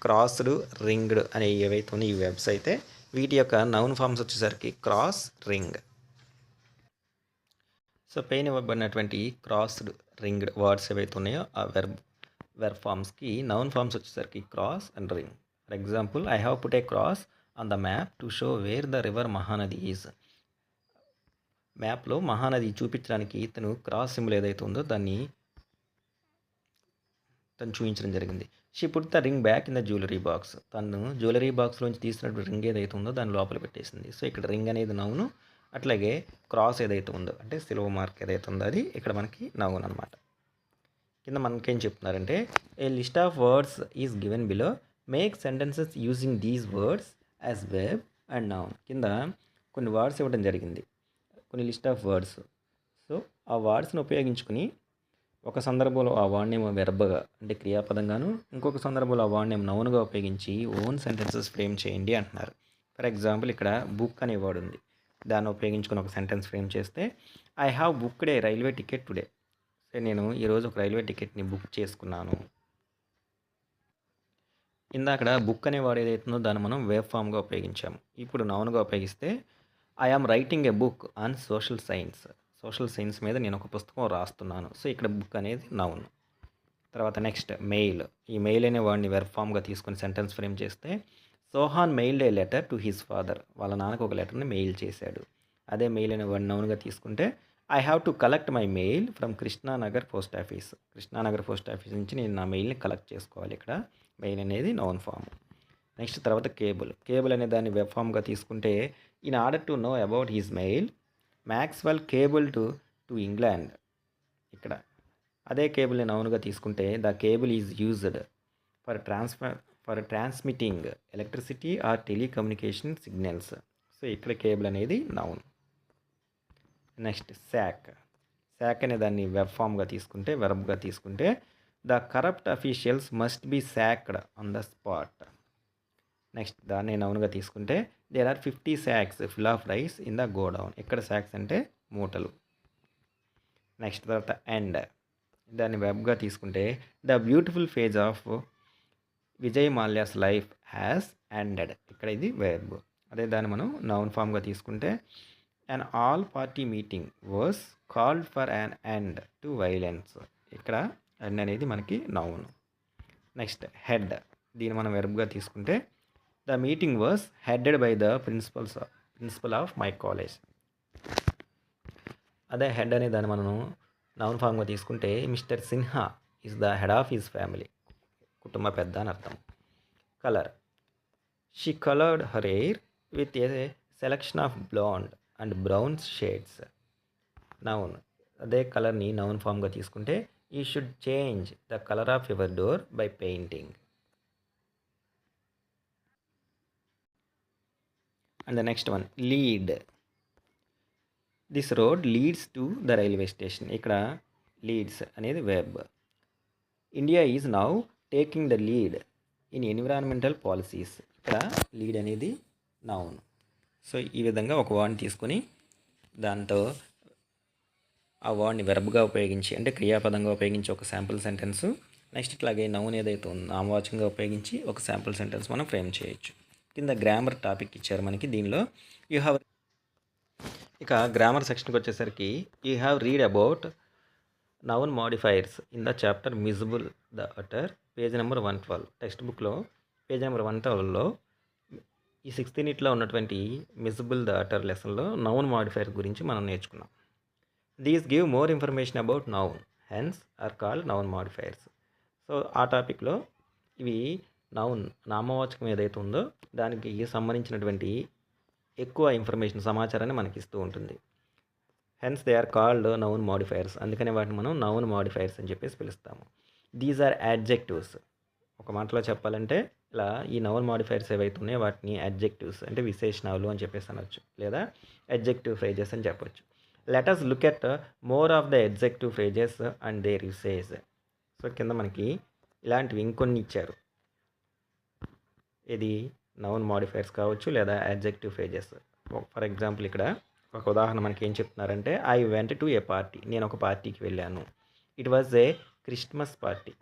Speaker 1: క్రాస్డ్, రింగ్డ్ అనే ఏవైతే ఉన్నాయి ఈ వెర్బ్స్ అయితే వీటి యొక్క నౌన్ ఫామ్స్ వచ్చేసరికి క్రాస్, రింగ్. సో పైన ఇవ్వబడినటువంటి క్రాస్డ్, రింగ్డ్ వర్డ్స్ ఏవైతే ఉన్నాయో ఆ వెర్బ్ ఫామ్స్కి నౌన్ ఫామ్స్ వచ్చేసరికి cross and ring. For example, I have put a cross on the map to show where the river Mahanadi is. మ్యాప్లో మహానది చూపించడానికి తను క్రాస్ సింబల్ ఏదైతే ఉందో దాన్ని తను చూపించడం జరిగింది. She put the ring back in the jewellery box. తను జ్యువెలరీ బాక్స్లోంచి తీసినటువంటి రింగ్ ఏదైతే ఉందో దాని లోపల పెట్టేసింది. సో ఇక్కడ రింగ్ అనేది నౌను, అట్లాగే క్రాస్ ఏదైతే ఉందో అంటే సిల్వ మార్క్ ఏదైతే ఉందో అది ఇక్కడ మనకి నౌన్ అనమాట. కింద మనకేం చెప్తున్నారంటే a list of words is given below, make sentences using these words as verb and noun. కింద కొన్ని వర్డ్స్ ఇవ్వడం జరిగింది, కొన్ని లిస్ట్ ఆఫ్ వర్డ్స్. సో ఆ వర్డ్స్ని ఉపయోగించుకుని ఒక సందర్భంలో ఆ వర్డ్ నేమ్ వెర్బ్గా అంటే క్రియాపదంగాను, ఇంకొక సందర్భంలో ఆ వర్డ్ నేమ్ నౌన్గా ఉపయోగించి ఓన్ సెంటెన్సెస్ ఫ్రేమ్ చేయండి అంటున్నారు. ఫర్ ఎగ్జాంపుల్ ఇక్కడ బుక్ అనే వర్డ్ ఉంది, దాన్ని ఉపయోగించుకుని ఒక సెంటెన్స్ ఫ్రేమ్ చేస్తే I have booked A railway ticket today. So నేను ఈరోజు ఒక రైల్వే టికెట్ని బుక్ చేసుకున్నాను. ఇందాక బుక్ అనే వర్డ్ ఏదైతుందో దాన్ని మనం వెర్బ్ ఫామ్గా ఉపయోగించాము. ఇప్పుడు నౌన్గా ఉపయోగిస్తే I am writing a book on social science. Social science మీద నేను ఒక పుస్తకం రాస్తున్నాను. సో ఇక్కడ బుక్ అనేది నౌన్. తర్వాత నెక్స్ట్ మెయిల్. ఈ మెయిల్ అనే వర్డ్ని వెర్బ్ ఫామ్గా తీసుకొని సెంటెన్స్ ఫ్రేమ్ చేస్తే Sohan mailed A letter to his father. వాళ్ళ నాన్నకు ఒక లెటర్ని మెయిల్ చేశాడు. అదే మెయిల్ అనే వర్డ్ నౌన్గా తీసుకుంటే I have to collect my mail from Krishnanagar post office. Krishnanagar post office నుంచి నేను నా మెయిల్ని కలెక్ట్ చేసుకోవాలి. ఇక్కడ మెయిల్ అనేది నౌన్ ఫామ్. నెక్స్ట్ తర్వాత కేబుల్. కేబుల్ అనే దాన్ని వెబ్ ఫామ్గా తీసుకుంటే in order to know about his mail Maxwell cable to England. ఇక్కడ అదే కేబుల్ని నౌన్గా తీసుకుంటే the cable is used for transmitting electricity or telecommunication signals. So ఇక్కడ కేబుల్ అనేది నౌన్. Next sack. శాక్ అనే దాన్ని వెబ్ ఫామ్గా తీసుకుంటే, వెర్బ్గా తీసుకుంటే the corrupt officials must be sacked on the spot. Next దాన్ని నౌన్గా తీసుకుంటే there are 50 sacks full of rice in the godown. ఇక్కడ శాక్స్ అంటే మూటలు. నెక్స్ట్ తర్వాత ఎండ్. దాన్ని వెబ్గా తీసుకుంటే the beautiful phase of Vijay Mallya's life has ended. ఇక్కడ ఇది వెర్బ్. అదే దాన్ని మనం నౌన్ ఫామ్గా తీసుకుంటే an all party meeting was called for an end to violence. ఇక్కడ end అనేది మనకి నౌన్. Next head. దీన్ని మనం వెర్బ్గా తీసుకుంటే the meeting was headed by the principal of my college. అదే హెడ్ అనే దాన్ని మనం నౌన్ ఫామ్గా తీసుకుంటే Mr Sinha is the head of his family. కుటుంబ పెద్ద అని అర్థం. Colour, she coloured her hair with a selection of blonde and brown shades. Noun, అదే కలర్ని నౌన్ ఫామ్గా తీసుకుంటే you should change the colour of your door by painting. And the next one, lead. This road leads to the railway station. ఇక్కడ leads అనేది web. India is now taking the lead in environmental policies. ఇక్కడ lead అనేది noun. So ఈ విధంగా ఒక వర్డ్ని తీసుకొని దాంతో ఆ వర్డ్ని వెర్బ్గా ఉపయోగించి అంటే క్రియాపదంగా ఉపయోగించి ఒక శాంపుల్ సెంటెన్స్, నెక్స్ట్ ఇట్లాగే నౌన్ ఏదైతే ఉందో నామవాచకంగా ఉపయోగించి ఒక శాంపుల్ సెంటెన్స్ మనం ఫ్రేమ్ చేయొచ్చు. కింద గ్రామర్ టాపిక్ ఇచ్చారు మనకి. దీనిలో యూ హ్యావ్, ఇక గ్రామర్ సెక్షన్కి వచ్చేసరికి you have read about noun modifiers in the chapter Mijbil the otter, page number 112. Text బుక్లో పేజ్ నెంబర్ 112లో ఈ 6th యూనిట్లో ఉన్నటువంటి మిజబుల్ ద అటర్ లెసన్లో నౌన్ మాడిఫైర్ గురించి మనం నేర్చుకున్నాం. These give more information about noun, hence are called noun modifiers. So ఆ టాపిక్లో ఇవి నౌన్ నామవాచకం ఏదైతే ఉందో దానికి సంబంధించినటువంటి ఎక్కువ ఇన్ఫర్మేషన్ సమాచారాన్ని మనకి ఇస్తూ ఉంటుంది. Hence they are called noun modifiers. అందుకనే వాటిని మనం నౌన్ మాడిఫైర్స్ అని చెప్పేసి పిలుస్తాము. These are adjectives. ఒక మాటలో చెప్పాలంటే ఇలా ఈ నౌన్ మాడిఫైర్స్ ఏవైతే ఉన్నాయో వాటిని యాడ్జెక్టివ్స్ అంటే విశేషణాలు అని చెప్పేసి అనొచ్చు, లేదా అడ్జెక్టివ్ ఫ్రేజెస్ అని చెప్పొచ్చు. Let us look at more of the adjective phrases and their usage. So కింద మనకి ఇలాంటివి ఇంకొన్ని ఇచ్చారు. ఇది నౌన్ మాడిఫైర్స్ కావచ్చు లేదా అడ్జెక్టివ్ ఫ్రేజెస్. ఫర్ ఎగ్జాంపుల్ ఇక్కడ ఒక ఉదాహరణ మనకి ఏం చెప్తున్నారంటే, I went to a party. నేను ఒక పార్టీకి వెళ్ళాను. It was a Christmas party.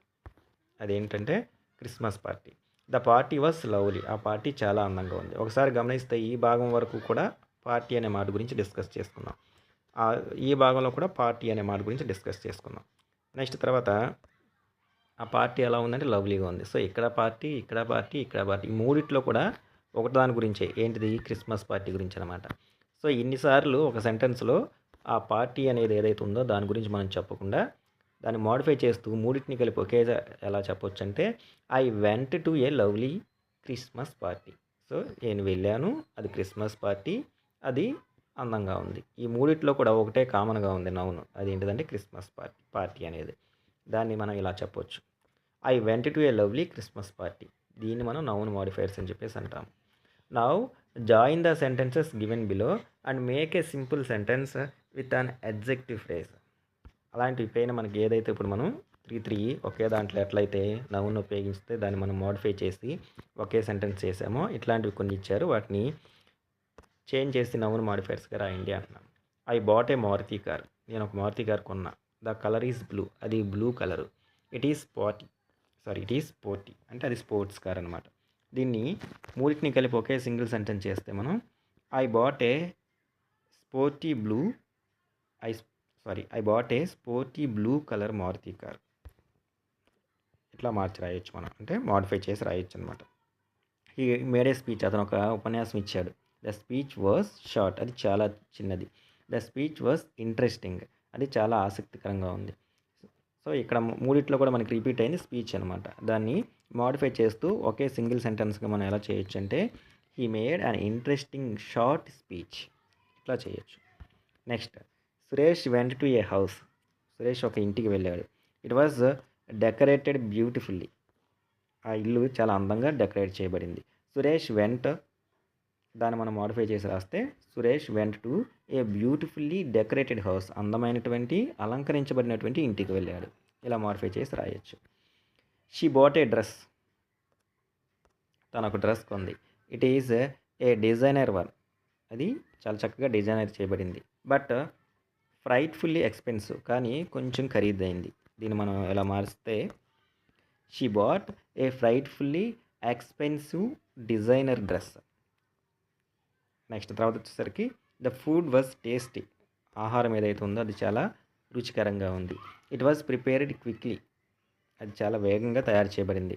Speaker 1: అదేంటంటే Christmas party. The party was lovely. ఆ పార్టీ చాలా అందంగా ఉంది. ఒకసారి గమనిస్తే ఈ భాగం వరకు కూడా పార్టీ అనే మాట గురించి డిస్కస్ చేసుకున్నాం. ఈ భాగంలో కూడా పార్టీ అనే మాట గురించి డిస్కస్ చేసుకున్నాం. నెక్స్ట్ తర్వాత ఆ పార్టీ ఎలా ఉందంటే లవ్లీగా ఉంది. సో ఇక్కడ పార్టీ, ఇక్కడ పార్టీ, ఇక్కడ పార్టీ, ఈ మూడిట్లో కూడా ఒకదాని గురించే, ఏంటిది క్రిస్మస్ పార్టీ గురించి అనమాట. సో ఇన్నిసార్లు ఒక సెంటెన్స్లో ఆ పార్టీ అనేది ఏదైతే ఉందో దాని గురించి మనం చెప్పకుండా దాన్ని మోడిఫై చేస్తూ మూడింటిని కలిపి ఒకే ఎలా చెప్పొచ్చు అంటే, I went to a lovely Christmas party. So నేను వెళ్ళాను, అది క్రిస్మస్ పార్టీ, అది అందంగా ఉంది. ఈ మూడిట్లో కూడా ఒకటే కామన్గా ఉంది నౌన్, అది ఏంటిదంటే క్రిస్మస్ పార్టీ అనేది. దాన్ని మనం ఇలా చెప్పొచ్చు, I went to a lovely Christmas party. దీన్ని మనం నౌన్ మాడిఫైర్స్ అని చెప్పేసి అంటాం. Now join the sentences given below and make a simple sentence with an adjective phrase. అలాంటి పైన మనకి ఏదైతే ఇప్పుడు మనం 3 ఒకే దాంట్లో ఎట్లయితే నౌన్ ఉపయోగిస్తే దాన్ని మనం మోడిఫై చేసి ఒకే సెంటెన్స్ చేసామో ఇట్లాంటివి కొన్ని ఇచ్చారు. వాటిని చేంజ్ చేసి నౌన్ మాడిఫైర్స్గా రాయండి అంటున్నాం. I bought a Maruti car. నేను ఒక మారుతి కార్ కొన్నా. The colour is blue. అది blue colour. It is sporty అంటే అది స్పోర్ట్స్ కార్ అనమాట. దీన్ని మూడింటిని కలిపి ఒకే సింగిల్ సెంటెన్స్ చేస్తే మనం I bought a sporty blue colour Maruti car ఇట్లా మార్చి రాయొచ్చు మనం, అంటే మాడిఫై చేసి రాయొచ్చు అనమాట. ఈ మేడే స్పీచ్, అతను ఒక ఉపన్యాసం ఇచ్చాడు. The speech was short. అది చాలా చిన్నది. The speech was interesting. అది చాలా ఆసక్తికరంగా ఉంది. సో ఇక్కడ మూడిట్లో కూడా మనకి రిపీట్ అయింది స్పీచ్ అనమాట. దాన్ని మాడిఫై చేస్తూ ఒకే సింగిల్ సెంటెన్స్గా మనం ఎలా చేయొచ్చు అంటే, he made an interesting short speech, ఇట్లా చేయొచ్చు. Next, Suresh went to A house. Suresh ఒక ఇంటికి వెళ్ళాడు. It was decorated beautifully. ఆ ఇల్లు చాలా అందంగా డెకరేట్ చేయబడింది. సురేష్ వెంట్, దాన్ని మనం మాడిఫై చేసి రాస్తే Suresh went to a beautifully decorated house. అందమైనటువంటి అలంకరించబడినటువంటి ఇంటికి వెళ్ళాడు. ఇలా మాడిఫై చేసి రాయొచ్చు. She bought a dress. తను ఒక డ్రెస్ కొంది. It is a designer one. అది చాలా చక్కగా డిజైనర్ చేయబడింది. But frightfully expensive. కానీ కొంచెం ఖరీదైంది. దీన్ని మనం ఎలా మారిస్తే she bought a frightfully expensive designer dress. Next తర్వాత వచ్చేసరికి ద ఫుడ్ వాజ్ టేస్టీ. ఆహారం ఏదైతే ఉందో అది చాలా రుచికరంగా ఉంది. It was prepared quickly. అది చాలా వేగంగా తయారు చేయబడింది.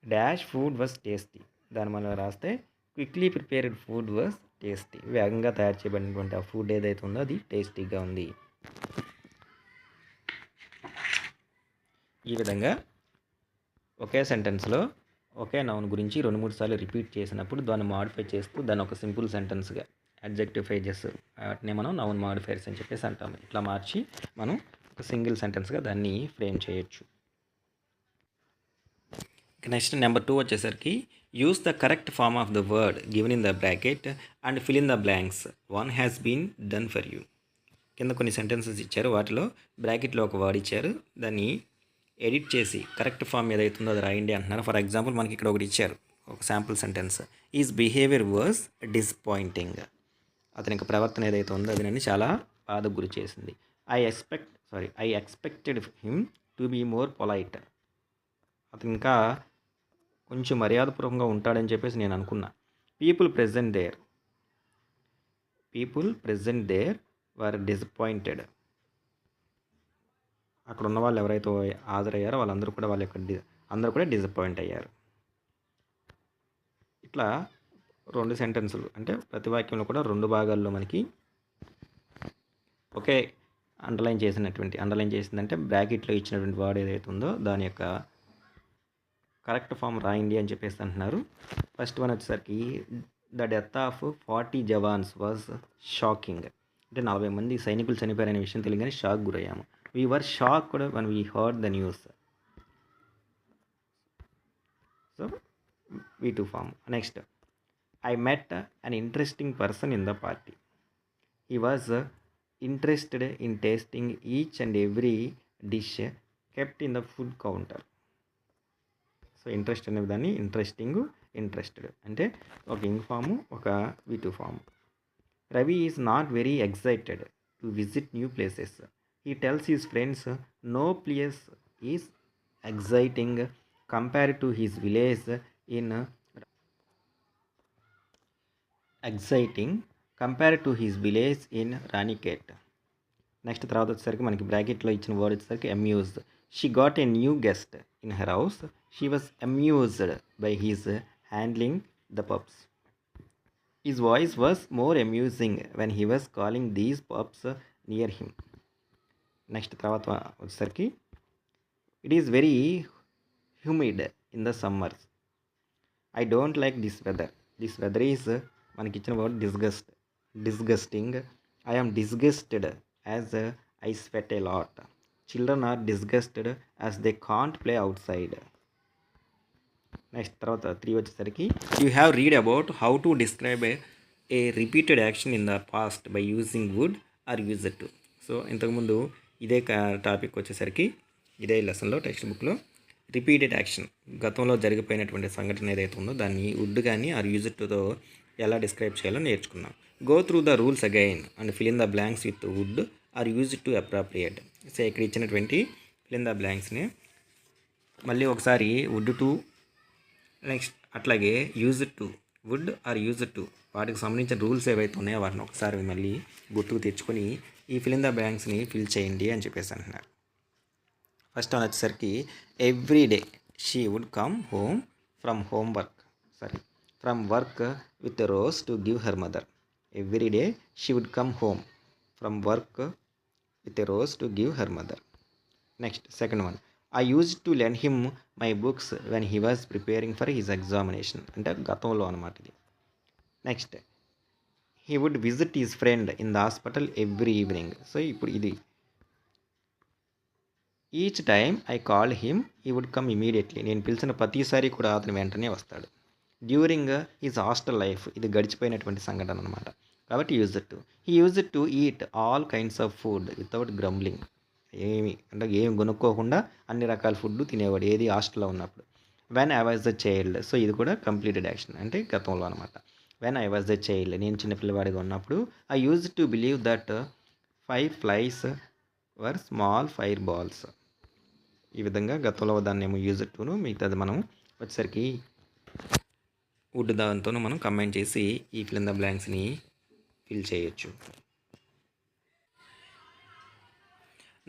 Speaker 1: Dash food was tasty. దాని మనం రాస్తే quickly prepared food was tasty. వేగంగా తయారు చేయబడినటువంటి ఆ ఫుడ్ ఏదైతే ఉందో అది టేస్టీగా ఉంది. ఈ విధంగా ఒకే సెంటెన్స్లో ఒకే నౌన్ గురించి 2-3 సార్లు రిపీట్ చేసినప్పుడు దాన్ని మాడిఫై చేస్తూ దాన్ని ఒక సింపుల్ సెంటెన్స్గా అడ్జెక్టివ్ ఫ్రేజెస్ వాటిని మనం నౌన్ మాడిఫైర్స్ అని చెప్పేసి అంటాము. ఇట్లా మార్చి మనం ఒక సింగిల్ సెంటెన్స్గా దాన్ని ఫ్రేమ్ చేయొచ్చు. నెక్స్ట్ నెంబర్ 2 వచ్చేసరికి use the correct form of the word given in the bracket and fill in the blanks. One has been done for you. కింద కొన్ని సెంటెన్సెస్ ఇచ్చారు, వాటిలో బ్రాకెట్లో ఒక వర్డ్ ఇచ్చారు, దాన్ని ఎడిట్ చేసి కరెక్ట్ ఫామ్ ఏదైతుందో అది రాయండి అంటున్నారు. ఫర్ ఎగ్జాంపుల్ మనకి ఇక్కడ ఒకటి ఇచ్చారు, ఒక sample sentence. Is behaviour was disappointing. అతని యొక్క ప్రవర్తన ఏదైతే ఉందో అది నన్ను చాలా బాధకు గురి చేసింది. I expected him to be more polite. అతను ఇంకా కొంచెం మర్యాదపూర్వకంగా ఉంటాడని చెప్పేసి నేను అనుకున్నా. People present there were disappointed. అక్కడ ఉన్న వాళ్ళు ఎవరైతే హాజరయ్యారో వాళ్ళందరూ కూడా అందరూ కూడా డిసప్పాయింట్ అయ్యారు. ఇట్లా 2 సెంటెన్సులు, అంటే ప్రతి వాక్యంలో కూడా 2 భాగాల్లో మనకి ఒకే అండర్లైన్ చేసిందంటే బ్రాకెట్లో ఇచ్చినటువంటి వర్డ్ ఏదైతే ఉందో దాని యొక్క కరెక్ట్ ఫామ్ రాయండి అని చెప్పేసి అంటున్నారు. ఫస్ట్ వన్ వచ్చేసరికి the death of 40 jawans was shocking. అంటే 40 మంది సైనికులు చనిపోయారనే విషయం తెలియగానే shock గురయ్యాము. We were shocked when we heard the news. So, V2 form. Next, I met an interesting person in the party. He was interested in tasting each and every dish kept in the food counter. So, interest అనే దాన్ని interested అంటే ఒక ఇంగ్ form, ఒక V2 form. Ravi is not very excited to visit new places. He tells his friends no place is exciting compared to his village in Ranikhet. Next తర్వాత వచ్చేసరికి మనకి బ్రాకెట్లో ఇచ్చిన వర్డ్ వచ్చేసరికి amused. She got a new guest in her house. She was amused by his handling the pups. His voice was more amusing when he was calling these pups near him. Next తర్వాత వచ్చేసరికి it is very humid in the summers. I don't like this weather is మనకి ఇచ్చిన word disgusting. I am disgusted as I sweat a lot. Children are disgusted as they can't play outside. Next తర్వాత 3 వచ్చేసరికి you have read about how to describe a repeated action in the past by using would or used to. So ఇంతకుముందు ఇదే topic వచ్చేసరికి ఇదే లెసన్లో text బుక్లో repeated action, గతంలో జరిగిపోయినటువంటి సంఘటన ఏదైతే ఉందో దాన్ని వుడ్ కానీ ఆర్ యూజ్డ్ టుతో ఎలా డిస్క్రైబ్ చేయాలో నేర్చుకున్నాం. Go through the rules again and fill in the blanks with would or used to appropriate. So ఇక్కడ ఇచ్చినటువంటి ఫిల్ ఇన్ ద బ్లాంక్స్ని మళ్ళీ ఒకసారి వుడ్ టు, నెక్స్ట్ అట్లాగే used to, would or used to, వాటికి సంబంధించిన రూల్స్ ఏవైతే ఉన్నాయో వాటిని ఒకసారి మళ్ళీ గుర్తుకు తెచ్చుకొని ఈ ఫిల్ ఇన్ ద బ్లాంక్స్ని ఫిల్ చేయండి అని చెప్పేసి అంటున్నారు. ఫస్ట్ వన్ వచ్చేసరికి every day she would come home from work with rose to give her mother. Every day she would come home from work with rose to give her mother. Next second one, I use to lend him my books when he was preparing for his examination. అంటే గతంలో అనమాట ఇది. Next, he would visit his friend in the hospital every evening. So ఇప్పుడు ఇది each time I call him he would come immediately. నేను పిలిచిన ప్రతిసారి కూడా అతను వెంటనే వస్తాడు. డ్యూరింగ్ హిజ్ హాస్టల్ లైఫ్, ఇది గడిచిపోయినటువంటి సంఘటన అనమాట. కాబట్టి he used to eat all kinds of food without grumbling. ఏమి కొనుక్కోకుండా అన్ని రకాల ఫుడ్ తినేవాడు, ఏది హాస్టల్లో ఉన్నప్పుడు. When I was the child, so ఇది కూడా కంప్లీటెడ్ యాక్షన్, అంటే గతంలో అనమాట. When I was the child, నేను చిన్నపిల్లవాడిగా ఉన్నప్పుడు, I use to believe that 5 flies were small fire balls. ఈ విధంగా గతంలో దాన్ని ఏమో యూజ్ టును, మిగతాది మనం వచ్చేసరికి వుడ్ దాంతోనూ మనం కంబైన్ చేసి ఈ ఫిల్ ఇన్ ద బ్లాంక్స్ని ఫిల్ చేయొచ్చు.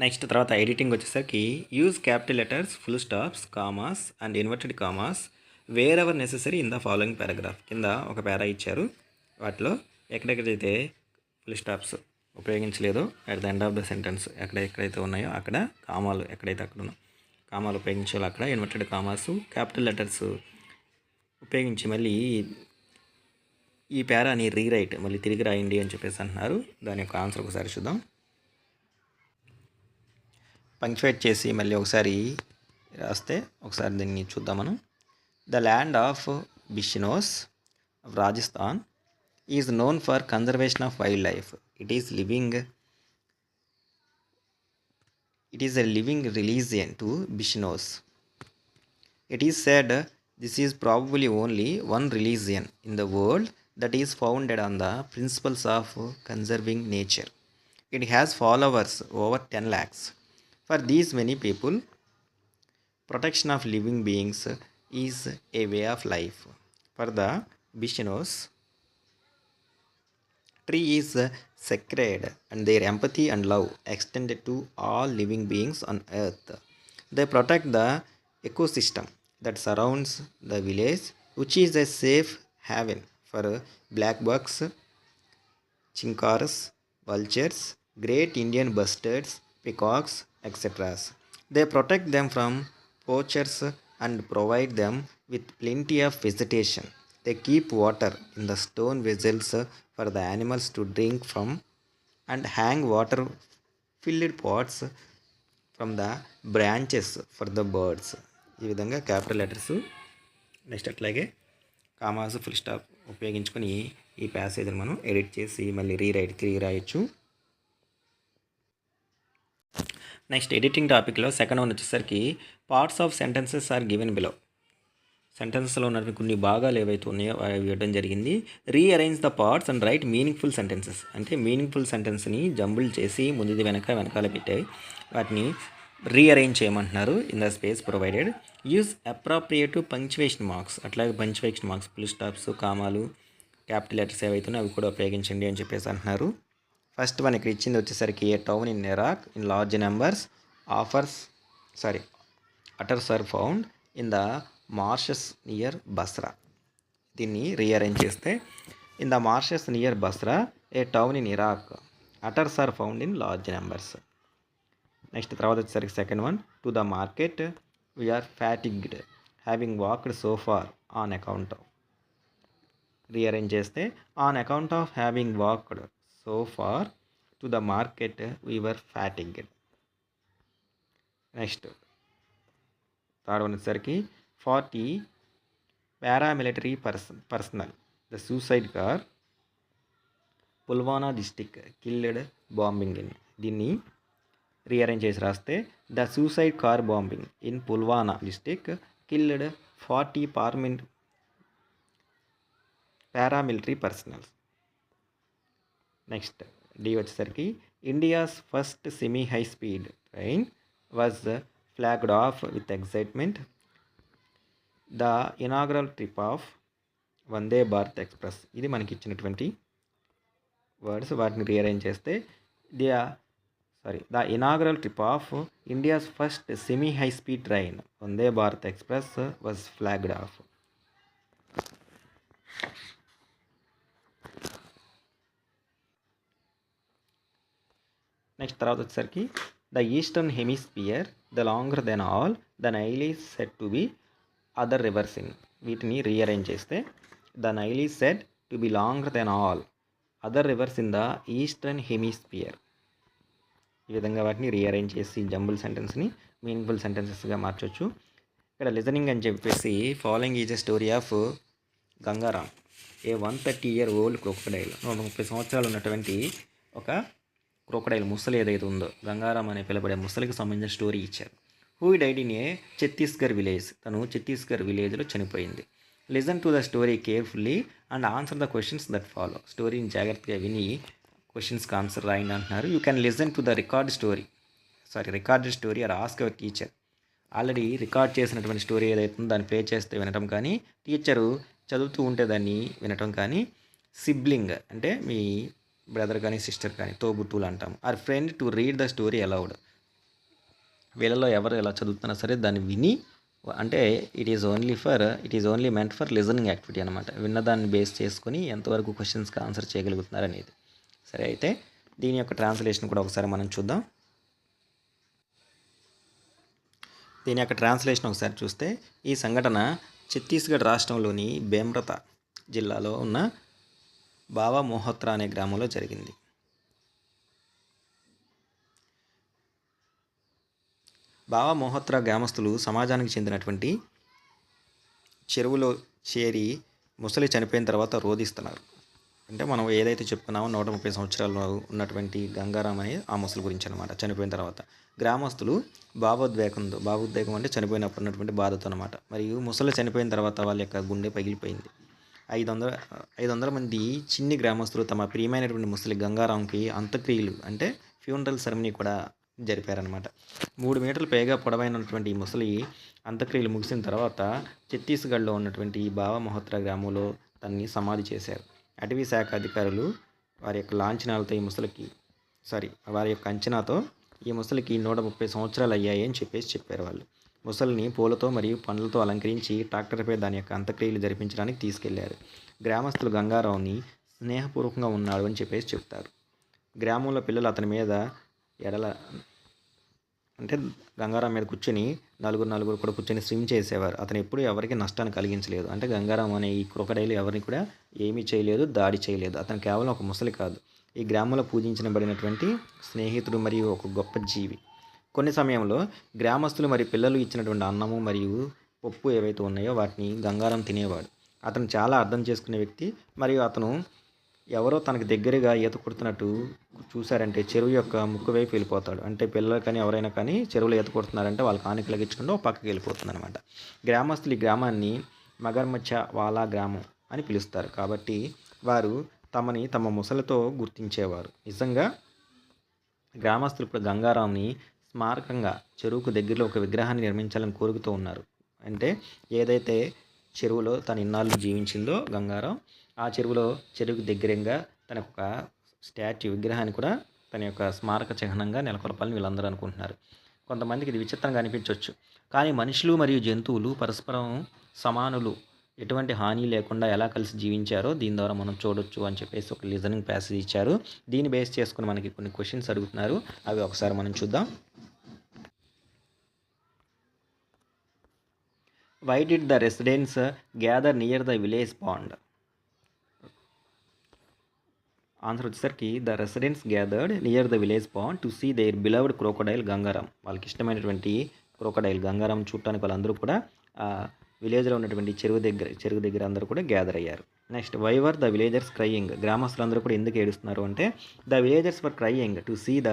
Speaker 1: నెక్స్ట్ తర్వాత ఎడిటింగ్ వచ్చేసరికి use capital letters, full stops, commas and inverted commas wherever necessary in the following paragraph. కింద ఒక పారా ఇచ్చారు, వాటిలో ఎక్కడెక్కడైతే ఫుల్ స్టాప్స్ ఉపయోగించలేదో at the end of the sentence ఎక్కడెక్కడైతే ఉన్నాయో అక్కడ కామాలు ఎక్కడైతే అక్కడ ఉన్నాయో కామాలు ఉపయోగించాలి అక్కడ ఇన్వర్టెడ్ కామాస్, క్యాపిటల్ లెటర్స్ ఉపయోగించి మళ్ళీ ఈ పేరాని రీరైట్ మళ్ళీ తిరిగి రాయండి అని చెప్పేసి అంటున్నారు. దాని యొక్క ఆన్సర్ ఒకసారి చూద్దాం. పంక్చువేట్ చేసి మళ్ళీ ఒకసారి రాస్తే ఒకసారి దీన్ని చూద్దాం మనం. The land of Bishnois of Rajasthan is known for conservation of wildlife. It is a living religion to Bishnos. It is said this is probably only one religion in the world that is founded on the principles of conserving nature. It has followers over 10 lakhs. For these many people, protection of living beings is a way of life. For the Bishnos, tree is sacred and their empathy and love extended to all living beings on earth. They protect the ecosystem that surrounds the village, which is a safe haven for black bucks, chinkars, vultures, great Indian bustards, peacocks, etc. They protect them from poachers and provide them with plenty of vegetation. They keep water in the stone vessels for the animals to drink from and hang water filled pots from the branches for the birds. ఈ విధంగా capital letters next అట్లాగే commas full stop ఉపయోగించుకొని ఈ ప్యాసేజ్ని మనం edit చేసి మళ్ళీ తిరిగి రాయొచ్చు. నెక్స్ట్ ఎడిటింగ్ టాపిక్లో సెకండ్ వన్ వచ్చేసరికి parts of sentences are given below. సెంటెన్సెస్లో ఉన్నటువంటి కొన్ని భాగాలు ఏవైతే ఉన్నాయో అవి ఇవ్వడం జరిగింది. Rearrange the parts and write meaningful sentences. అంటే మీనింగ్ఫుల్ సెంటెన్స్ని జంబుల్ చేసి ముందుది వెనకాల పెట్టాయి, వాటిని రీఅరేంజ్ చేయమంటున్నారు. In the space provided use appropriative punctuation marks. అట్లాగే punctuation marks, full stops, కామాలు, capital letters ఏవైతే ఉన్నాయో అవి కూడా ఉపయోగించండి అని చెప్పేసి అంటున్నారు. ఫస్ట్ వన్ ఇక్కడ ఇచ్చింది వచ్చేసరికి a town in Iraq in large numbers otters are found in the marshes near Basra. దీన్ని రీఅరేంజ్ చేస్తే in the marshes near Basra, a town in Iraq, otters are found in large numbers. Next తర్వాత వచ్చేసరికి second one to the market we are fatigued having walked so far on account of. Rearrange చేస్తే on account of having walked so far to the market we are fatigued. Next third one వచ్చేసరికి 40 paramilitary personnel, the suicide car, Pulwana district killed bombing in. దీన్ని rearrange చేసి రాస్తే the suicide car bombing in Pulwama district killed 40 paramilitary personnels. Next D వచ్చేసరికి India's first semi high speed train was flagged off with excitement the inaugural trip of Vande Bharat express. ఇది మనకి ఇచ్చినటువంటి words, వాటిని rearrange చేస్తే the inaugural trip of India's first semi high speed train Vande Bharat express was flagged off. Next తర్వాత వచ్చేసరికి the eastern hemisphere the longer than all the Nile is said to be other rivers in. వీటిని rearrange చేస్తే the Nile is said to be longer than all other rivers in the eastern hemisphere. ఈ విధంగా వాటిని rearrange చేసి jumble సెంటెన్స్ని meaningful సెంటెన్సెస్గా మార్చవచ్చు. ఇక్కడ listening అని చెప్పేసి following is a story of Gangaram, A 130-year-old crocodile. 130 సంవత్సరాలు ఉన్నటువంటి ఒక క్రొకడైల్ ముసలి ఏదైతే ఉందో గంగారాం అనే పిలబడే ముసలికి సంబంధించిన స్టోరీ ఇచ్చారు. Who died in a Chhattisgarh village. తను ఛత్తీస్గఢ్ విలేజ్లో చనిపోయింది. Listen to the story carefully and answer the questions that follow. స్టోరీని జాగ్రత్తగా విని క్వశ్చన్స్కి ఆన్సర్ రాయండి అంటున్నారు. You can listen to the recorded story or ask your teacher. Already record చేసినటువంటి స్టోరీ ఏదైతుందో దాన్ని ప్లే చేస్తే వినటం కానీ, టీచరు చదువుతూ ఉంటే దాన్ని వినటం కానీ, సిబ్లింగ్ అంటే మీ బ్రదర్ కానీ సిస్టర్ కానీ తోబుట్టువులు అంటాము, or friend to read the story aloud. వీళ్ళలో ఎవరు ఎలా చదువుతున్నా సరే దాన్ని విని, అంటే it is only meant for listening activity అనమాట. విన్నదాన్ని బేస్ చేసుకొని ఎంతవరకు క్వశ్చన్స్కి ఆన్సర్ చేయగలుగుతున్నారు అనేది. సరే, అయితే దీని యొక్క ట్రాన్స్లేషన్ కూడా ఒకసారి మనం చూద్దాం. దీని యొక్క ట్రాన్స్లేషన్ ఒకసారి చూస్తే, ఈ సంఘటన ఛత్తీస్గఢ్ రాష్ట్రంలోని బేమ్రతా జిల్లాలో ఉన్న బావా మోహత్రా అనే గ్రామంలో జరిగింది. బావా మోహత్రా గ్రామస్తులు సమాజానికి చెందినటువంటి చెరువులో చేరి ముసలి చనిపోయిన తర్వాత రోధిస్తున్నారు. అంటే మనం ఏదైతే చెప్పుకున్నామో 130 సంవత్సరాలు ఉన్నటువంటి గంగారాం అనే ఆ ముసలి గురించి అనమాట. చనిపోయిన తర్వాత గ్రామస్తులు భావోద్వేగం అంటే చనిపోయినప్పుడు ఉన్నటువంటి బాధతో అనమాట. మరియు ముసలి చనిపోయిన తర్వాత వాళ్ళ యొక్క గుండె పగిలిపోయింది. 500 మంది చిన్ని గ్రామస్తులు తమ ప్రియమైనటువంటి ముసలి గంగారాంకి అంత్యక్రియలు అంటే ఫ్యూనరల్ సెరమనీ కూడా జరిపారనమాట. 3 మీటర్లు పైగా పొడవైనటువంటి ఈ ముసలి అంత్యక్రియలు ముగిసిన తర్వాత ఛత్తీస్గఢ్లో ఉన్నటువంటి బావా మోహత్రా గ్రామంలో తనని సమాధి చేశారు. అటవీ శాఖ అధికారులు వారి యొక్క లాంఛనాలతో వారి యొక్క అంచనాతో ఈ ముసలికి 130 సంవత్సరాలు అయ్యాయి అని చెప్పారు వాళ్ళు. ముసలిని పూలతో మరియు పండ్లతో అలంకరించి ట్రాక్టర్పై దాని యొక్క అంత్యక్రియలు జరిపించడానికి తీసుకెళ్లారు. గ్రామస్తులు గంగారావుని స్నేహపూర్వకంగా ఉన్నాడు అని చెప్తారు. గ్రామంలో పిల్లలు అతని మీద గంగారాం మీద కూర్చొని నలుగురు కూడా కూర్చొని స్విమ్ చేసేవారు. అతను ఎప్పుడు ఎవరికి నష్టాన్ని కలిగించలేదు. అంటే గంగారాం అనే ఈ క్రొకడైల్ ఎవరిని కూడా ఏమీ చేయలేదు, దాడి చేయలేదు. అతను కేవలం ఒక ముసలి కాదు, ఈ గ్రామంలో పూజించబడినటువంటి స్నేహితుడు మరియు ఒక గొప్ప జీవి. కొన్ని సమయంలో గ్రామస్తులు మరియు పిల్లలు ఇచ్చినటువంటి అన్నము మరియు పప్పు ఏవైతే ఉన్నాయో వాటిని గంగారాం తినేవాడు. అతను చాలా అర్థం చేసుకునే వ్యక్తి. మరియు అతను ఎవరో తనకు దగ్గరగా ఈత కొడుతున్నట్టు చూశారంటే చెరువు యొక్క ముక్కు వైపు వెళ్ళిపోతాడు. అంటే పిల్లలు కానీ ఎవరైనా కానీ చెరువులో ఈత కొడుతున్నారంటే వాళ్ళకి ఆనికలగించకుండా ఒక పక్కకి వెళ్ళిపోతుంది అనమాట. గ్రామస్తులు ఈ గ్రామాన్ని మగర్మచ్చ వాలా గ్రామం అని పిలుస్తారు. కాబట్టి వారు తమ ముసలితో గుర్తించేవారు. నిజంగా గ్రామస్తులు ఇప్పుడు గంగారాంని స్మారకంగా చెరువుకు దగ్గరలో ఒక విగ్రహాన్ని నిర్మించాలని కోరుకుతూ ఉన్నారు. అంటే ఏదైతే చెరువులో తను ఇన్నాళ్ళు జీవించిందో గంగారాం, ఆ చెరువుకు దగ్గరంగా తనకు ఒక విగ్రహాన్ని కూడా తన యొక్క స్మారక చిహ్నంగా నెలకొల్పాలని వీళ్ళందరూ అనుకుంటున్నారు. కొంతమందికి ఇది విచిత్రంగా అనిపించవచ్చు, కానీ మనుషులు మరియు జంతువులు పరస్పరం సమానులు, ఎటువంటి హాని లేకుండా ఎలా కలిసి జీవించారో దీని ద్వారా మనం చూడొచ్చు అని చెప్పేసి ఒక లిజనింగ్ ప్యాసేజ్ ఇచ్చారు. దీన్ని బేస్ చేసుకుని మనకి కొన్ని క్వశ్చన్స్ అడుగుతున్నారు. అవి ఒకసారి మనం చూద్దాం. Why did the residents gather near the village pond? Answer వచ్చేసరికి the residents gathered near the village pond to see their beloved crocodile Gangaram. వాళ్ళకి ఇష్టమైనటువంటి క్రోకోడైల్ గంగారాం చూడటానికి వాళ్ళందరూ కూడా విలేజ్లో ఉన్నటువంటి చెరువు దగ్గర అందరూ కూడా గ్యాదర్ అయ్యారు. Next, why were the villagers crying? గ్రామస్తులందరూ కూడా ఎందుకు ఏడుస్తున్నారు అంటే, the villagers were crying to see the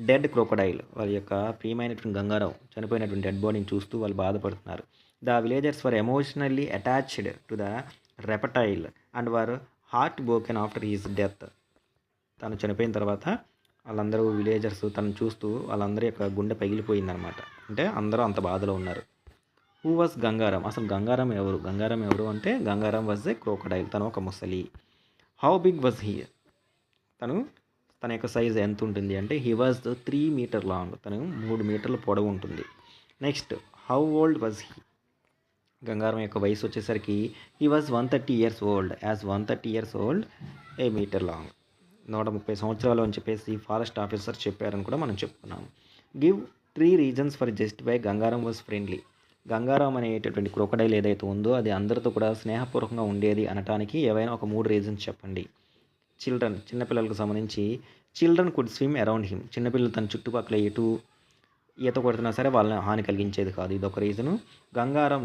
Speaker 1: dead crocodile. వాళ్ళ యొక్క ప్రియమైనటువంటి గంగారాం చనిపోయినటువంటి డెడ్ బాడీని చూస్తూ వాళ్ళు బాధపడుతున్నారు. The villagers were emotionally attached to the reptile and were heart broken after his death. తను చనిపోయిన తర్వాత వాళ్ళందరూ విలేజర్స్ తను చూస్తూ వాళ్ళందరి యొక్క గుండె పగిలిపోయిందనమాట. అంటే అందరూ అంత బాధలో ఉన్నారు. Who was Gangaram? అసలు గంగారాం ఎవరు అంటే గంగారాం వాజ్ ఏ క్రోకోడైల్. తను ఒక ముసలి. How big was he? తన యొక్క సైజ్ ఎంత ఉంటుంది అంటే హీ వాజ్ 3 మీటర్ లాంగ్. తను 3 మీటర్ల పొడవు ఉంటుంది. Next, how old was he? Gangaram యొక్క వయసు వచ్చేసరికి he was 130 years old. As 130 years old, a metre long. 130 సంవత్సరాలు అని చెప్పేసి ఫారెస్ట్ ఆఫీసర్ చెప్పారని కూడా మనం చెప్పుకున్నాము. Give 3 reasons for justify Gangaram was friendly. Gangaram అనేటటువంటి క్రోకోడైల్ ఏదైతే ఉందో అది అందరితో కూడా స్నేహపూర్వకంగా ఉండేది అనటానికి ఏవైనా ఒక 3 రీజన్స్ చెప్పండి. చిన్నపిల్లలకు సంబంధించి children could swim around him. చిన్నపిల్లలు తన చుట్టుపక్కల ఎటు ఈత కొడుతున్నా సరే వాళ్ళని హాని కలిగించేది కాదు. ఇదొక reason. Gangaram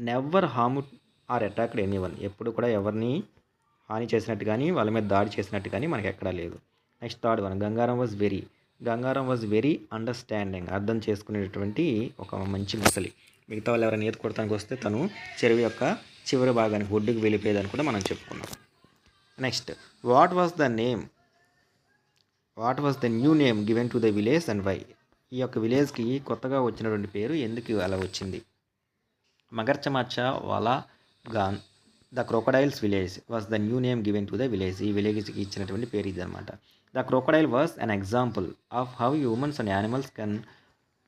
Speaker 1: never harm or attacked anyone. ఎప్పుడు కూడా ఎవరిని హాని చేసినట్టు కానీ వాళ్ళ మీద దాడి చేసినట్టు కానీ మనకి ఎక్కడా లేదు. Next, third one, Gangaram was very understanding. అర్థం చేసుకునేటువంటి ఒక మంచి ముసలి. మిగతా వాళ్ళు ఎవరైనా ఈత కొడతానికి వస్తే తను చెరువు యొక్క చివరి భాగానికి ఒడ్డుకు వెళ్ళిపోయేదని కూడా మనం చెప్పుకున్నాం. Next, what was the new name given to the village and why? ఈ యొక్క విలేజ్కి కొత్తగా వచ్చినటువంటి పేరు ఎందుకు అలా వచ్చింది? Magarmachh wala gaon the crocodile's village was the new name given to the village. ఈ విలేజ్కి ఇచ్చినటువంటి పేరు ఇది అనమాట. The crocodile was an example of how humans and animals can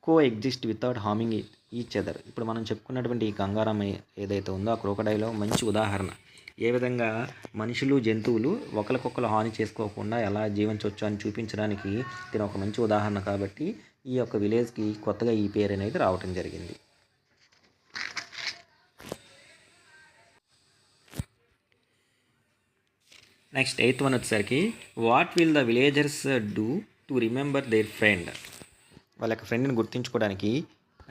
Speaker 1: coexist without harming each other. ఇప్పుడు మనం చెప్పుకున్నటువంటి ఈ గంగారాం ఏదైతే ఉందో ఆ క్రోకోడైల్ మంచి ఉదాహరణ. ఏ విధంగా మనుషులు జంతువులు ఒకరికొకరు హాని చేసుకోకుండా ఎలా జీవించవచ్చు అని చూపించడానికి దీని ఒక మంచి ఉదాహరణ. కాబట్టి ఈ యొక్క విలేజ్కి కొత్తగా ఈ పేరు అనేది రావటం జరిగింది. నెక్స్ట్ 8th వన్ వచ్చేసరికి what will the villagers do to remember their friend. వాళ్ళ యొక్క ఫ్రెండ్ని గుర్తించుకోవడానికి,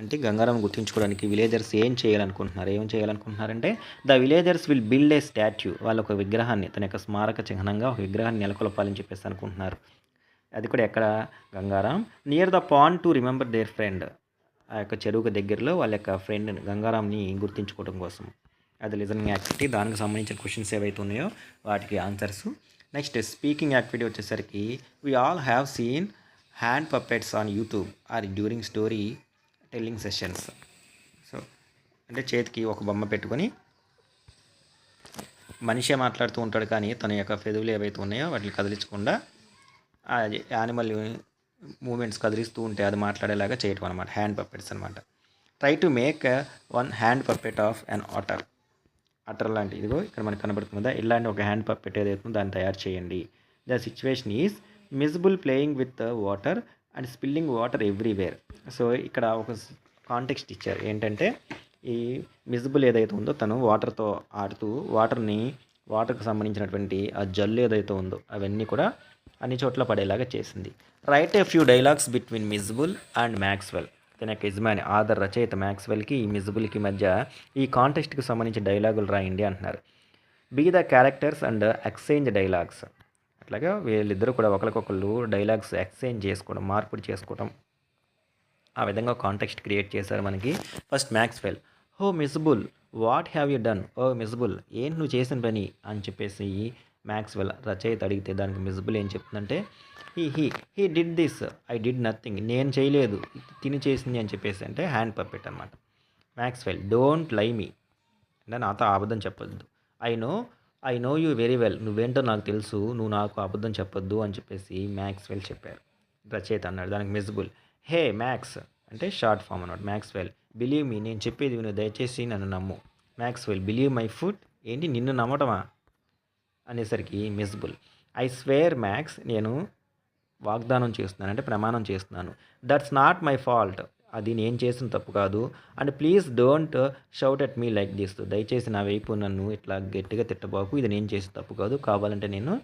Speaker 1: అంటే గంగారాం గుర్తించుకోవడానికి విలేజర్స్ ఏం చేయాలనుకుంటున్నారంటే the villagers will build a statue. వాళ్ళ ఒక విగ్రహాన్ని, తన యొక్క స్మారక చిహ్నంగా ఒక విగ్రహాన్ని నెలకొల్పాలని చెప్పేసి అనుకుంటున్నారు. అది కూడా ఎక్కడ? Gangaram. Near the pond to remember their friend. ఆ యొక్క చెరువుకు దగ్గరలో వాళ్ళ యొక్క ఫ్రెండ్ని, గంగారాంని గుర్తించుకోవడం కోసం. అది లిజనింగ్ యాక్టివిటీ. దానికి సంబంధించిన క్వశ్చన్స్ ఏవైతే ఉన్నాయో వాటికి ఆన్సర్స్. నెక్స్ట్ స్పీకింగ్ యాక్టివిటీ వచ్చేసరికి we all have seen hand puppets on YouTube or during story telling sessions. So అంటే చేతికి ఒక బొమ్మ పెట్టుకొని మనిషే మాట్లాడుతూ ఉంటాడు, కానీ తన యొక్క పెదవులు ఏవైతే ఉన్నాయో వాటిని కదిలించకుండా ఆ యానిమల్ మూమెంట్స్ కదిలిస్తూ ఉంటే అది మాట్లాడేలాగా చేయటం అనమాట, హ్యాండ్ పప్పెట్స్ అనమాట. Try to make one hand puppet of an utter లాంటి, ఇదిగో ఇక్కడ మనకు కనబడుతుంది కదా, ఇలాంటి ఒక హ్యాండ్ పప్పెట్ ఏదైతుందో దాన్ని తయారు చేయండి. The situation is Mijbil playing with water and spilling water everywhere. So ఇక్కడ ఒక కాంటెక్స్ట్ ఇచ్చారు ఏంటంటే, ఈ మిజబుల్ ఏదైతే ఉందో తను వాటర్తో ఆడుతూ వాటర్కి సంబంధించినటువంటి ఆ జల్లు ఏదైతే ఉందో అవన్నీ కూడా అన్ని చోట్ల పడేలాగా చేసింది. Write a few dialogues between Mijbil and Maxwell. తన యొక్క యజమాని ఆధర్ రచయిత మ్యాక్స్వెల్కి ఈ మిజబుల్కి మధ్య ఈ కాంటెక్స్ట్కి సంబంధించిన డైలాగులు రాయండి అంటున్నారు. Be the characters and exchange dialogues. అట్లాగా వీళ్ళిద్దరూ కూడా ఒకరికొకళ్ళు డైలాగ్స్ ఎక్స్చేంజ్ చేసుకోవడం, మార్పిడి చేసుకోవడం, ఆ విధంగా కాంటెక్స్ట్ క్రియేట్ చేశారు మనకి. ఫస్ట్ మ్యాక్స్వెల్, హో మిజబుల్ వాట్ హ్యావ్ యూ డన్. ఓ మిజబుల్, ఏంటి నువ్వు చేసిన పని అని చెప్పేసి మ్యాక్స్వెల్ రచయిత అడిగితే దానికి మిజబుల్ ఏం చెప్తుందంటే, he did this, I did nothing. నేను చేయలేదు, తిని చేసింది అని చెప్పేసి, అంటే హ్యాండ్ పప్పెట్ అనమాట. మ్యాక్స్వెల్, డోంట్ లై మీ, అంటే నాతో అబద్ధం చెప్పొద్దు. I know you very well, నువ్వేంటో నాకు తెలుసు, నువ్వు నాకు అబద్ధం చెప్పొద్దు అని చెప్పేసి మ్యాక్స్వెల్ చెప్పారు. రచయిత అన్నాడు. దానికి మిజబుల్, హే మ్యాక్స్, అంటే షార్ట్ ఫామ్ అన్నమాట. మ్యాక్స్వెల్, బిలీవ్ మీ, నేను చెప్పేది విను, దయచేసి నన్ను నమ్ము. మ్యాక్స్వెల్, బిలీవ్ మై ఫుట్, ఏంటి నిన్ను నమ్మటమా అనేసరికి మిజబుల్, ఐ స్వేర్ మ్యాక్స్, నేను వాగ్దానం చేస్తున్నాను, అంటే ప్రమాణం చేస్తున్నాను. దట్స్ నాట్ మై ఫాల్ట్, అది నేను చేసిన తప్పు కాదు. And please don't shout at me like this, దయచేసి నా వైపు నన్ను ఇట్లా గట్టిగా తిట్టబాకు, ఇది నేను చేసిన తప్పు కాదు, కావాలంటే నేను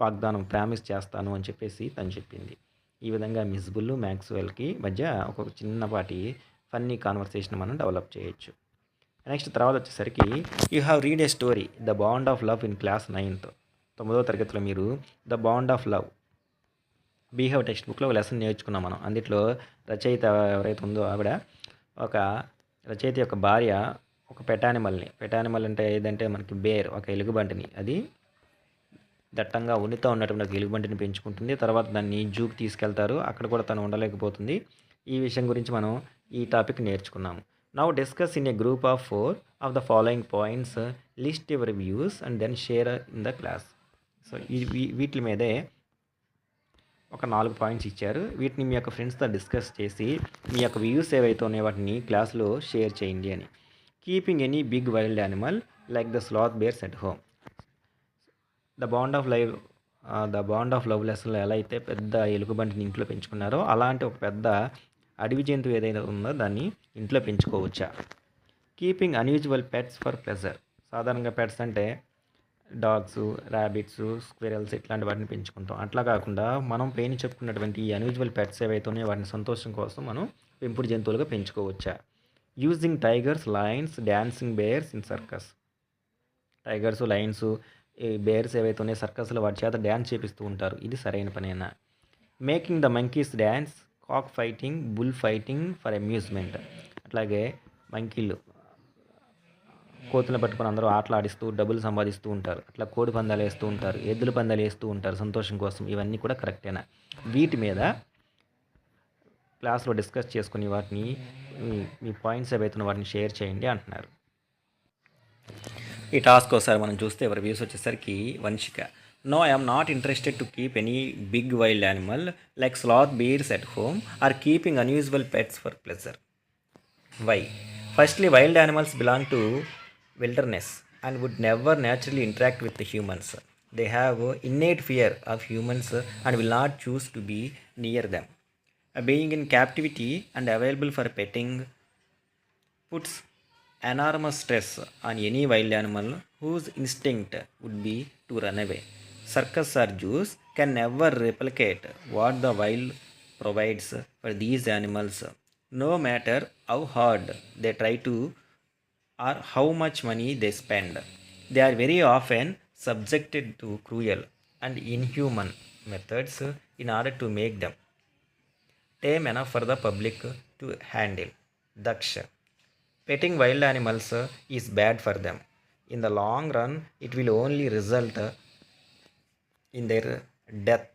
Speaker 1: వాగ్దానం ప్రామిస్ చేస్తాను అని చెప్పేసి తను చెప్పింది. ఈ విధంగా మిజబుల్ మ్యాక్స్వెల్కి మధ్య ఒక చిన్నపాటి ఫన్నీ కాన్వర్సేషన్ మనం డెవలప్ చేయొచ్చు. నెక్స్ట్ తర్వాత వచ్చేసరికి you have read a story the bond of love in class 9th. 9వ తరగతిలో మీరు ద బాండ్ ఆఫ్ లవ్ బీహేవ్ టెక్స్ట్ బుక్లో ఒక లెసన్ నేర్చుకున్నాం మనం. అందులో రచయిత ఎవరైతే ఉందో ఆవిడ, ఒక రచయిత యొక్క భార్య ఒక పెట్ యానిమల్ అంటే ఏదంటే మనకి బేర్, ఒక ఎలుగుబంటిని, అది దట్టంగా ఉనితో ఉన్నటువంటి ఒక ఎలుగుబంటిని పెంచుకుంటుంది. తర్వాత దాన్ని జూకి తీసుకెళ్తారు, అక్కడ కూడా తను ఉండలేకపోతుంది. ఈ విషయం గురించి మనం ఈ టాపిక్ నేర్చుకున్నాము. Now discuss in a group of 4 of the following points, list your views and then share in the class. So వీటి మీదే ఒక 4 పాయింట్స్ ఇచ్చారు. వీటిని మీ యొక్క ఫ్రెండ్స్తో డిస్కస్ చేసి మీ యొక్క వ్యూస్ ఏవైతే ఉన్నాయో వాటిని క్లాస్లో షేర్ చేయండి అని. Keeping any big wild animal like the sloth bears at home. The bond of love లెసన్లో ఎలా అయితే పెద్ద ఎలుగుబంటిని ఇంట్లో పెంచుకున్నారో అలాంటి ఒక పెద్ద అడవి జంతువు ఏదైనా ఉందో దాన్ని ఇంట్లో పెంచుకోవచ్చా. Keeping unusual pets for pleasure. సాధారణంగా పెట్స్ అంటే డాగ్స్, ర్యాబిట్స్, స్క్విరల్స్ ఇట్లాంటి వాటిని పెంచుకుంటాం. అట్లా కాకుండా మనం పైన చెప్పుకున్నటువంటి ఈ అన్యూజువల్ పెట్స్ ఏవైతే ఉన్నాయో వాటిని సంతోషం కోసం మనం పెంపుడు జంతువులుగా పెంచుకోవచ్చా. Using tigers, lions, dancing bears in circus. Tigers, lions, ఈ బేర్స్ ఏవైతే ఉన్నాయో సర్కస్లో వాటి చేత డ్యాన్స్ చేపిస్తూ ఉంటారు, ఇది సరైన పనేనా. Making the monkeys dance, cock fighting, bull fighting for amusement. అట్లాగే మంకీలు కోతులను పట్టుకొని అందరూ ఆటలు ఆడిస్తూ డబ్బులు సంపాదిస్తూ ఉంటారు. అట్లా కోడి పందాలు వేస్తూ ఉంటారు, ఎద్దుల పందాలు వేస్తూ ఉంటారు సంతోషం కోసం. ఇవన్నీ కూడా కరెక్టేనా. వీటి మీద క్లాస్లో డిస్కస్ చేసుకుని వాటిని మీ పాయింట్స్ ఏవైతున్న వాటిని షేర్ చేయండి అంటున్నారు. ఈ టాస్క్ ఒకసారి మనం చూస్తే ఎవరి వ్యూస్ వచ్చేసరికి Vanshika, no I'm not interested to keep any big wild animal like sloth bears at home or keeping unusual pets for pleasure. Why? Firstly wild animals belong to wilderness and would never naturally interact with the humans. They have innate fear of humans and will not choose to be near them. Being in captivity and available for petting puts enormous stress on any wild animal whose instinct would be to run away. Circus or zoos can never replicate what the wild provides for these animals, no matter how hard they try to or how much money they spend. They are very often subjected to cruel and inhuman methods in order to make them tame enough for the public to handle. Daksha. Petting wild animals is bad for them. In the long run, it will only result in their death.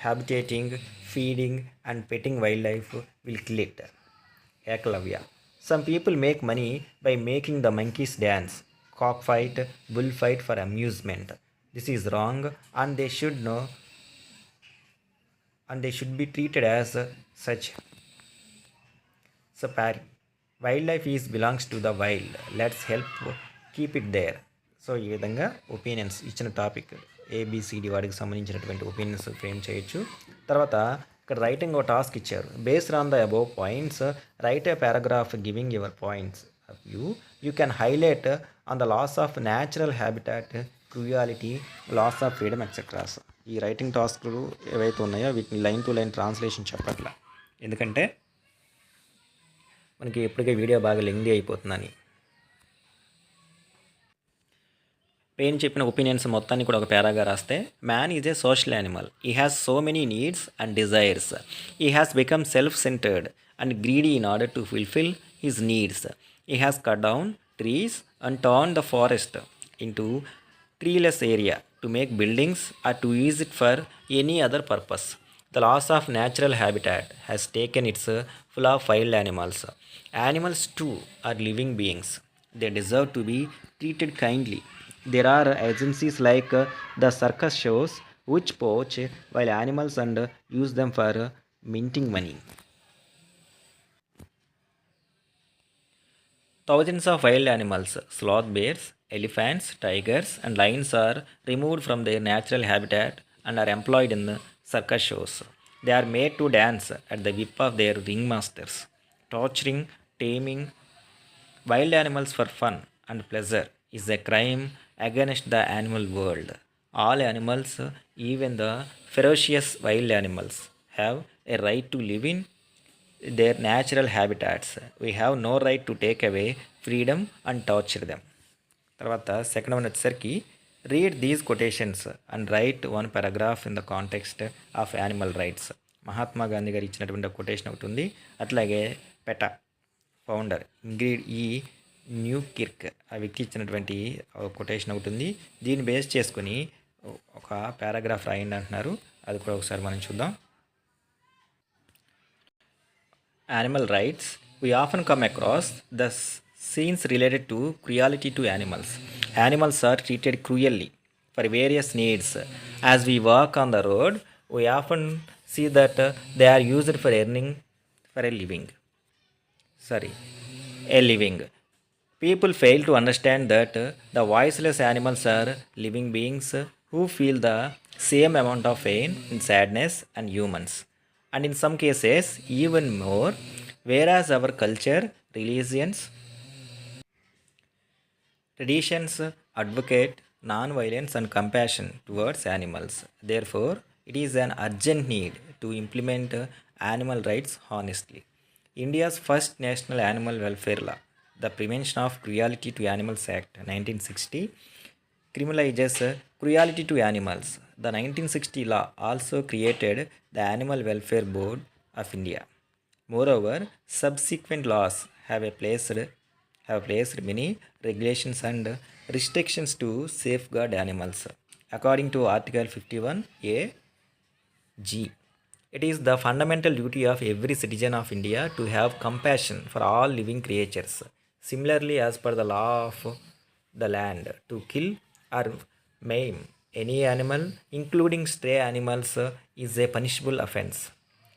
Speaker 1: Habitating, feeding, and petting wildlife will kill it. Eklavya. Some people make money by making the monkeys dance, cockfight, bullfight for amusement. This is wrong, and they should know, and they should be treated as such. Sapari. Wildlife is belongs to the wild. Let's help keep it there. So ఈ విధంగా opinions ఇచ్చిన topic A B C D వాటికి సంబంధించినటువంటి opinions frame చేయొచ్చు. తర్వాత ఇక్కడ writing ఒక task ఇచ్చారు. Based on the above points write a paragraph giving your points of you can highlight on the loss of natural habitat, cruelty, loss of freedom etcetera. ఈ writing టాస్క్లు ఏవైతే ఉన్నాయో వీటిని లైన్ టు లైన్ ట్రాన్స్లేషన్ చెప్పట్లా, ఎందుకంటే మనకి ఎప్పటికే video బాగా లెంగ్దీ అయిపోతుందని. పెయిన్ చెప్పిన ఒపీనియన్స్ మొత్తాన్ని కూడా ఒక పేరాగా రాస్తే, man is a social animal. He has so many needs and desires. He has become self centered and greedy in order to fulfil his needs. He has cut down trees and turn the forest into treeless area to make buildings or to use it for any other purpose. The loss of natural habitat has taken its full of wild animals. Animals too are living beings. They deserve to be treated kindly. There are agencies like the circus shows which poach wild animals and use them for minting money. Thousands of wild animals, sloth bears, elephants, tigers, and lions are removed from their natural habitat and are employed in the circus shows. They are made to dance at the whip of their ringmasters. Torturing, taming wild animals for fun and pleasure is a crime against the animal world. All animals, even the ferocious wild animals, have a right to live in their natural habitats. We have no right to take away freedom and torture them. తర్వాత second one వచ్చేసరికి read these quotations and right one paragraph in the context of animal rights. Mahatma Gandhi గారు ఇచ్చినటువంటి quotation ఒకటి ఉంది. అట్లాగే petha founder new Kirk ఆ వ్యక్తి ఇచ్చినటువంటి కొటేషన్ ఒకటి ఉంది. దీన్ని బేస్ చేసుకుని ఒక పారాగ్రాఫ్ రాయండి అంటున్నారు. అది కూడా ఒకసారి మనం చూద్దాం. Animal rights. We often come across the scenes related to cruelty to animals. Animals are treated cruelly for various needs. As we walk on the road, we often see that they are used for earning for a living. People fail to understand that the voiceless animals are living beings who feel the same amount of pain and sadness and humans, and in some cases even more, whereas our culture, religions, traditions advocate non-violence and compassion towards animals. Therefore, it is an urgent need to implement animal rights honestly. India's first national animal welfare law, the Prevention of Cruelty to Animals Act 1960, criminalizes cruelty to animals. The 1960 law also created the Animal Welfare Board of India. Moreover, subsequent laws have placed many regulations and restrictions to safeguard animals. According to Article 51A(g), it is the fundamental duty of every citizen of India to have compassion for all living creatures. Similarly, as per the law of the land, to kill or maim any animal, including stray animals, is a punishable offense.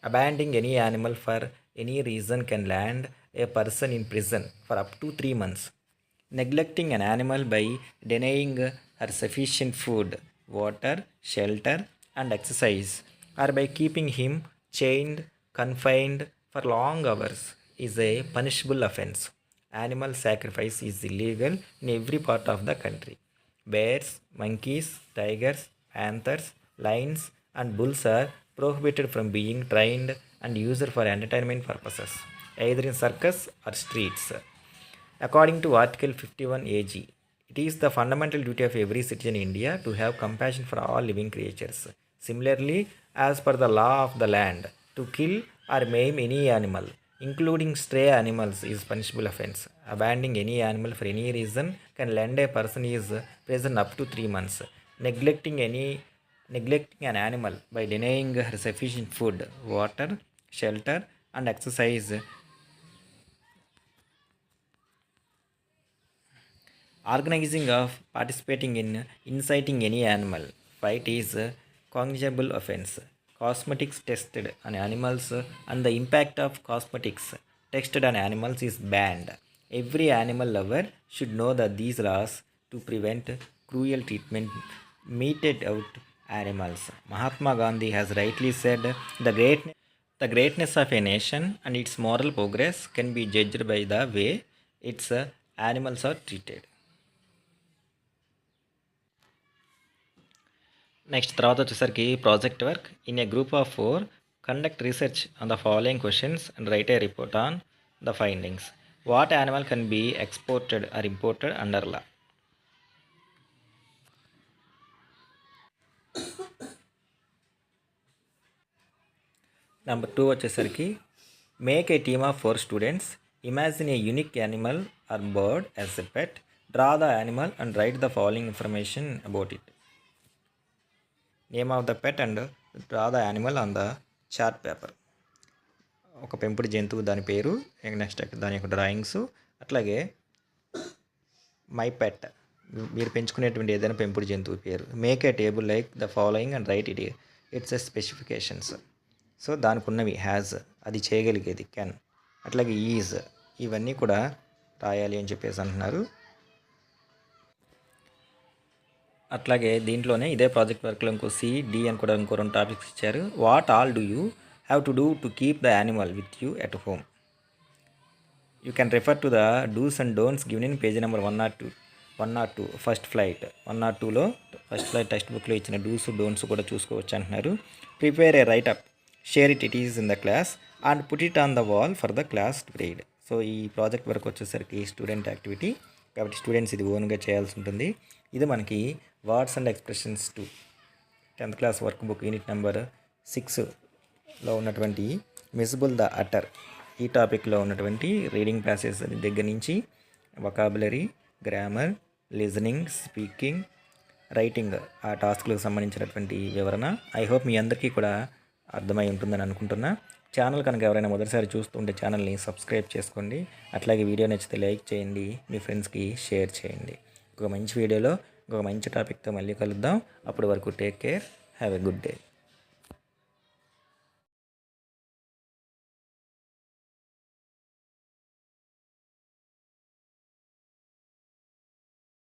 Speaker 1: Abandoning any animal for any reason can land a person in prison for up to 3 months. Neglecting an animal by denying her sufficient food, water, shelter, and exercise, or by keeping him chained, confined for long hours is a punishable offense. Animal sacrifice is illegal in every part of the country. Bears, monkeys, tigers, panthers, lions, and bulls are prohibited from being trained and used for entertainment purposes, either in circus or streets. According to Article 51 AG, it is the fundamental duty of every citizen in India to have compassion for all living creatures. Similarly, as per the law of the land, to kill or maim any animal, including stray animals, is punishable offense. Abandoning any animal for any reason can land a person is prison up to 3 months. Neglecting an animal by denying her sufficient food, water, shelter, and exercise. Organizing of participating in inciting any animal fight is a cognizable offense. Cosmetics tested on animals and the impact of cosmetics tested on animals is banned. Every animal lover should know that these laws to prevent cruel treatment meted out animals. Mahatma Gandhi has rightly said the greatness of a nation and its moral progress can be judged by the way its animals are treated. Next తర్వాత వచ్చేసరికి project work in a group of 4 conduct research on the following questions and write a report on the findings. What animal can be exported or imported under law? Number 2 వచ్చేసరికి make a team of 4 students, imagine a unique animal or bird as a pet, draw the animal and write the following information about it. Name of the pet and draw the animal on the chart paper. ఒక పెంపుడు జంతువు దాని పేరు, next దాని యొక్క drawings, అట్లాగే my పెట్ మీరు పెంచుకునేటువంటి ఏదైనా పెంపుడు జంతువు పేరు. Make a table like the following and right it's a specifications. So దానికి ఉన్నవి హ్యాజ్ అది చేయగలిగేది, కెన్, అట్లాగే ఈజ్, ఇవన్నీ కూడా రాయాలి అని చెప్పేసి అంటున్నారు. అట్లాగే దీంట్లోనే ఇదే ప్రాజెక్ట్ వర్క్లో ఇంకో సి డి అని కూడా ఇంకో 2 టాపిక్స్ ఇచ్చారు. What all do you have to do to keep the animal with you at home? You can refer to the dos and don'ts given in page number 102 first flight 102లో first flight text బుక్లో ఇచ్చిన dos don'ts కూడా చూసుకోవచ్చు అంటున్నారు. Prepare a write up, share it is in the class and put it on the wall for the class grade. So ఈ project work వచ్చేసరికి student activity కాబట్టి students ఇది ఓన్గా చేయాల్సి ఉంటుంది. ఇది మనకి words and expressions 2 10th class work book unit number 6లో ఉన్నటువంటి మిజబుల్ ద అటర్ ఈ టాపిక్లో ఉన్నటువంటి రీడింగ్ ప్యాసేజ్ దగ్గర నుంచి vocabulary, grammar, listening, speaking, writing ఆ టాస్క్లకు సంబంధించినటువంటి వివరణ. ఐ హోప్ మీ అందరికీ కూడా అర్థమై ఉంటుందని అనుకుంటున్నా. ఛానల్ కనుక ఎవరైనా మొదటిసారి చూస్తుంటే ఛానల్ని సబ్స్క్రైబ్ చేసుకోండి. అట్లాగే వీడియో నచ్చితే లైక్ చేయండి, మీ ఫ్రెండ్స్కి షేర్ చేయండి. ఒక మంచి వీడియోలో ఒక మంచి టాపిక్తో మళ్ళీ కలుద్దాం. అప్పటి వరకు take care, have a good day.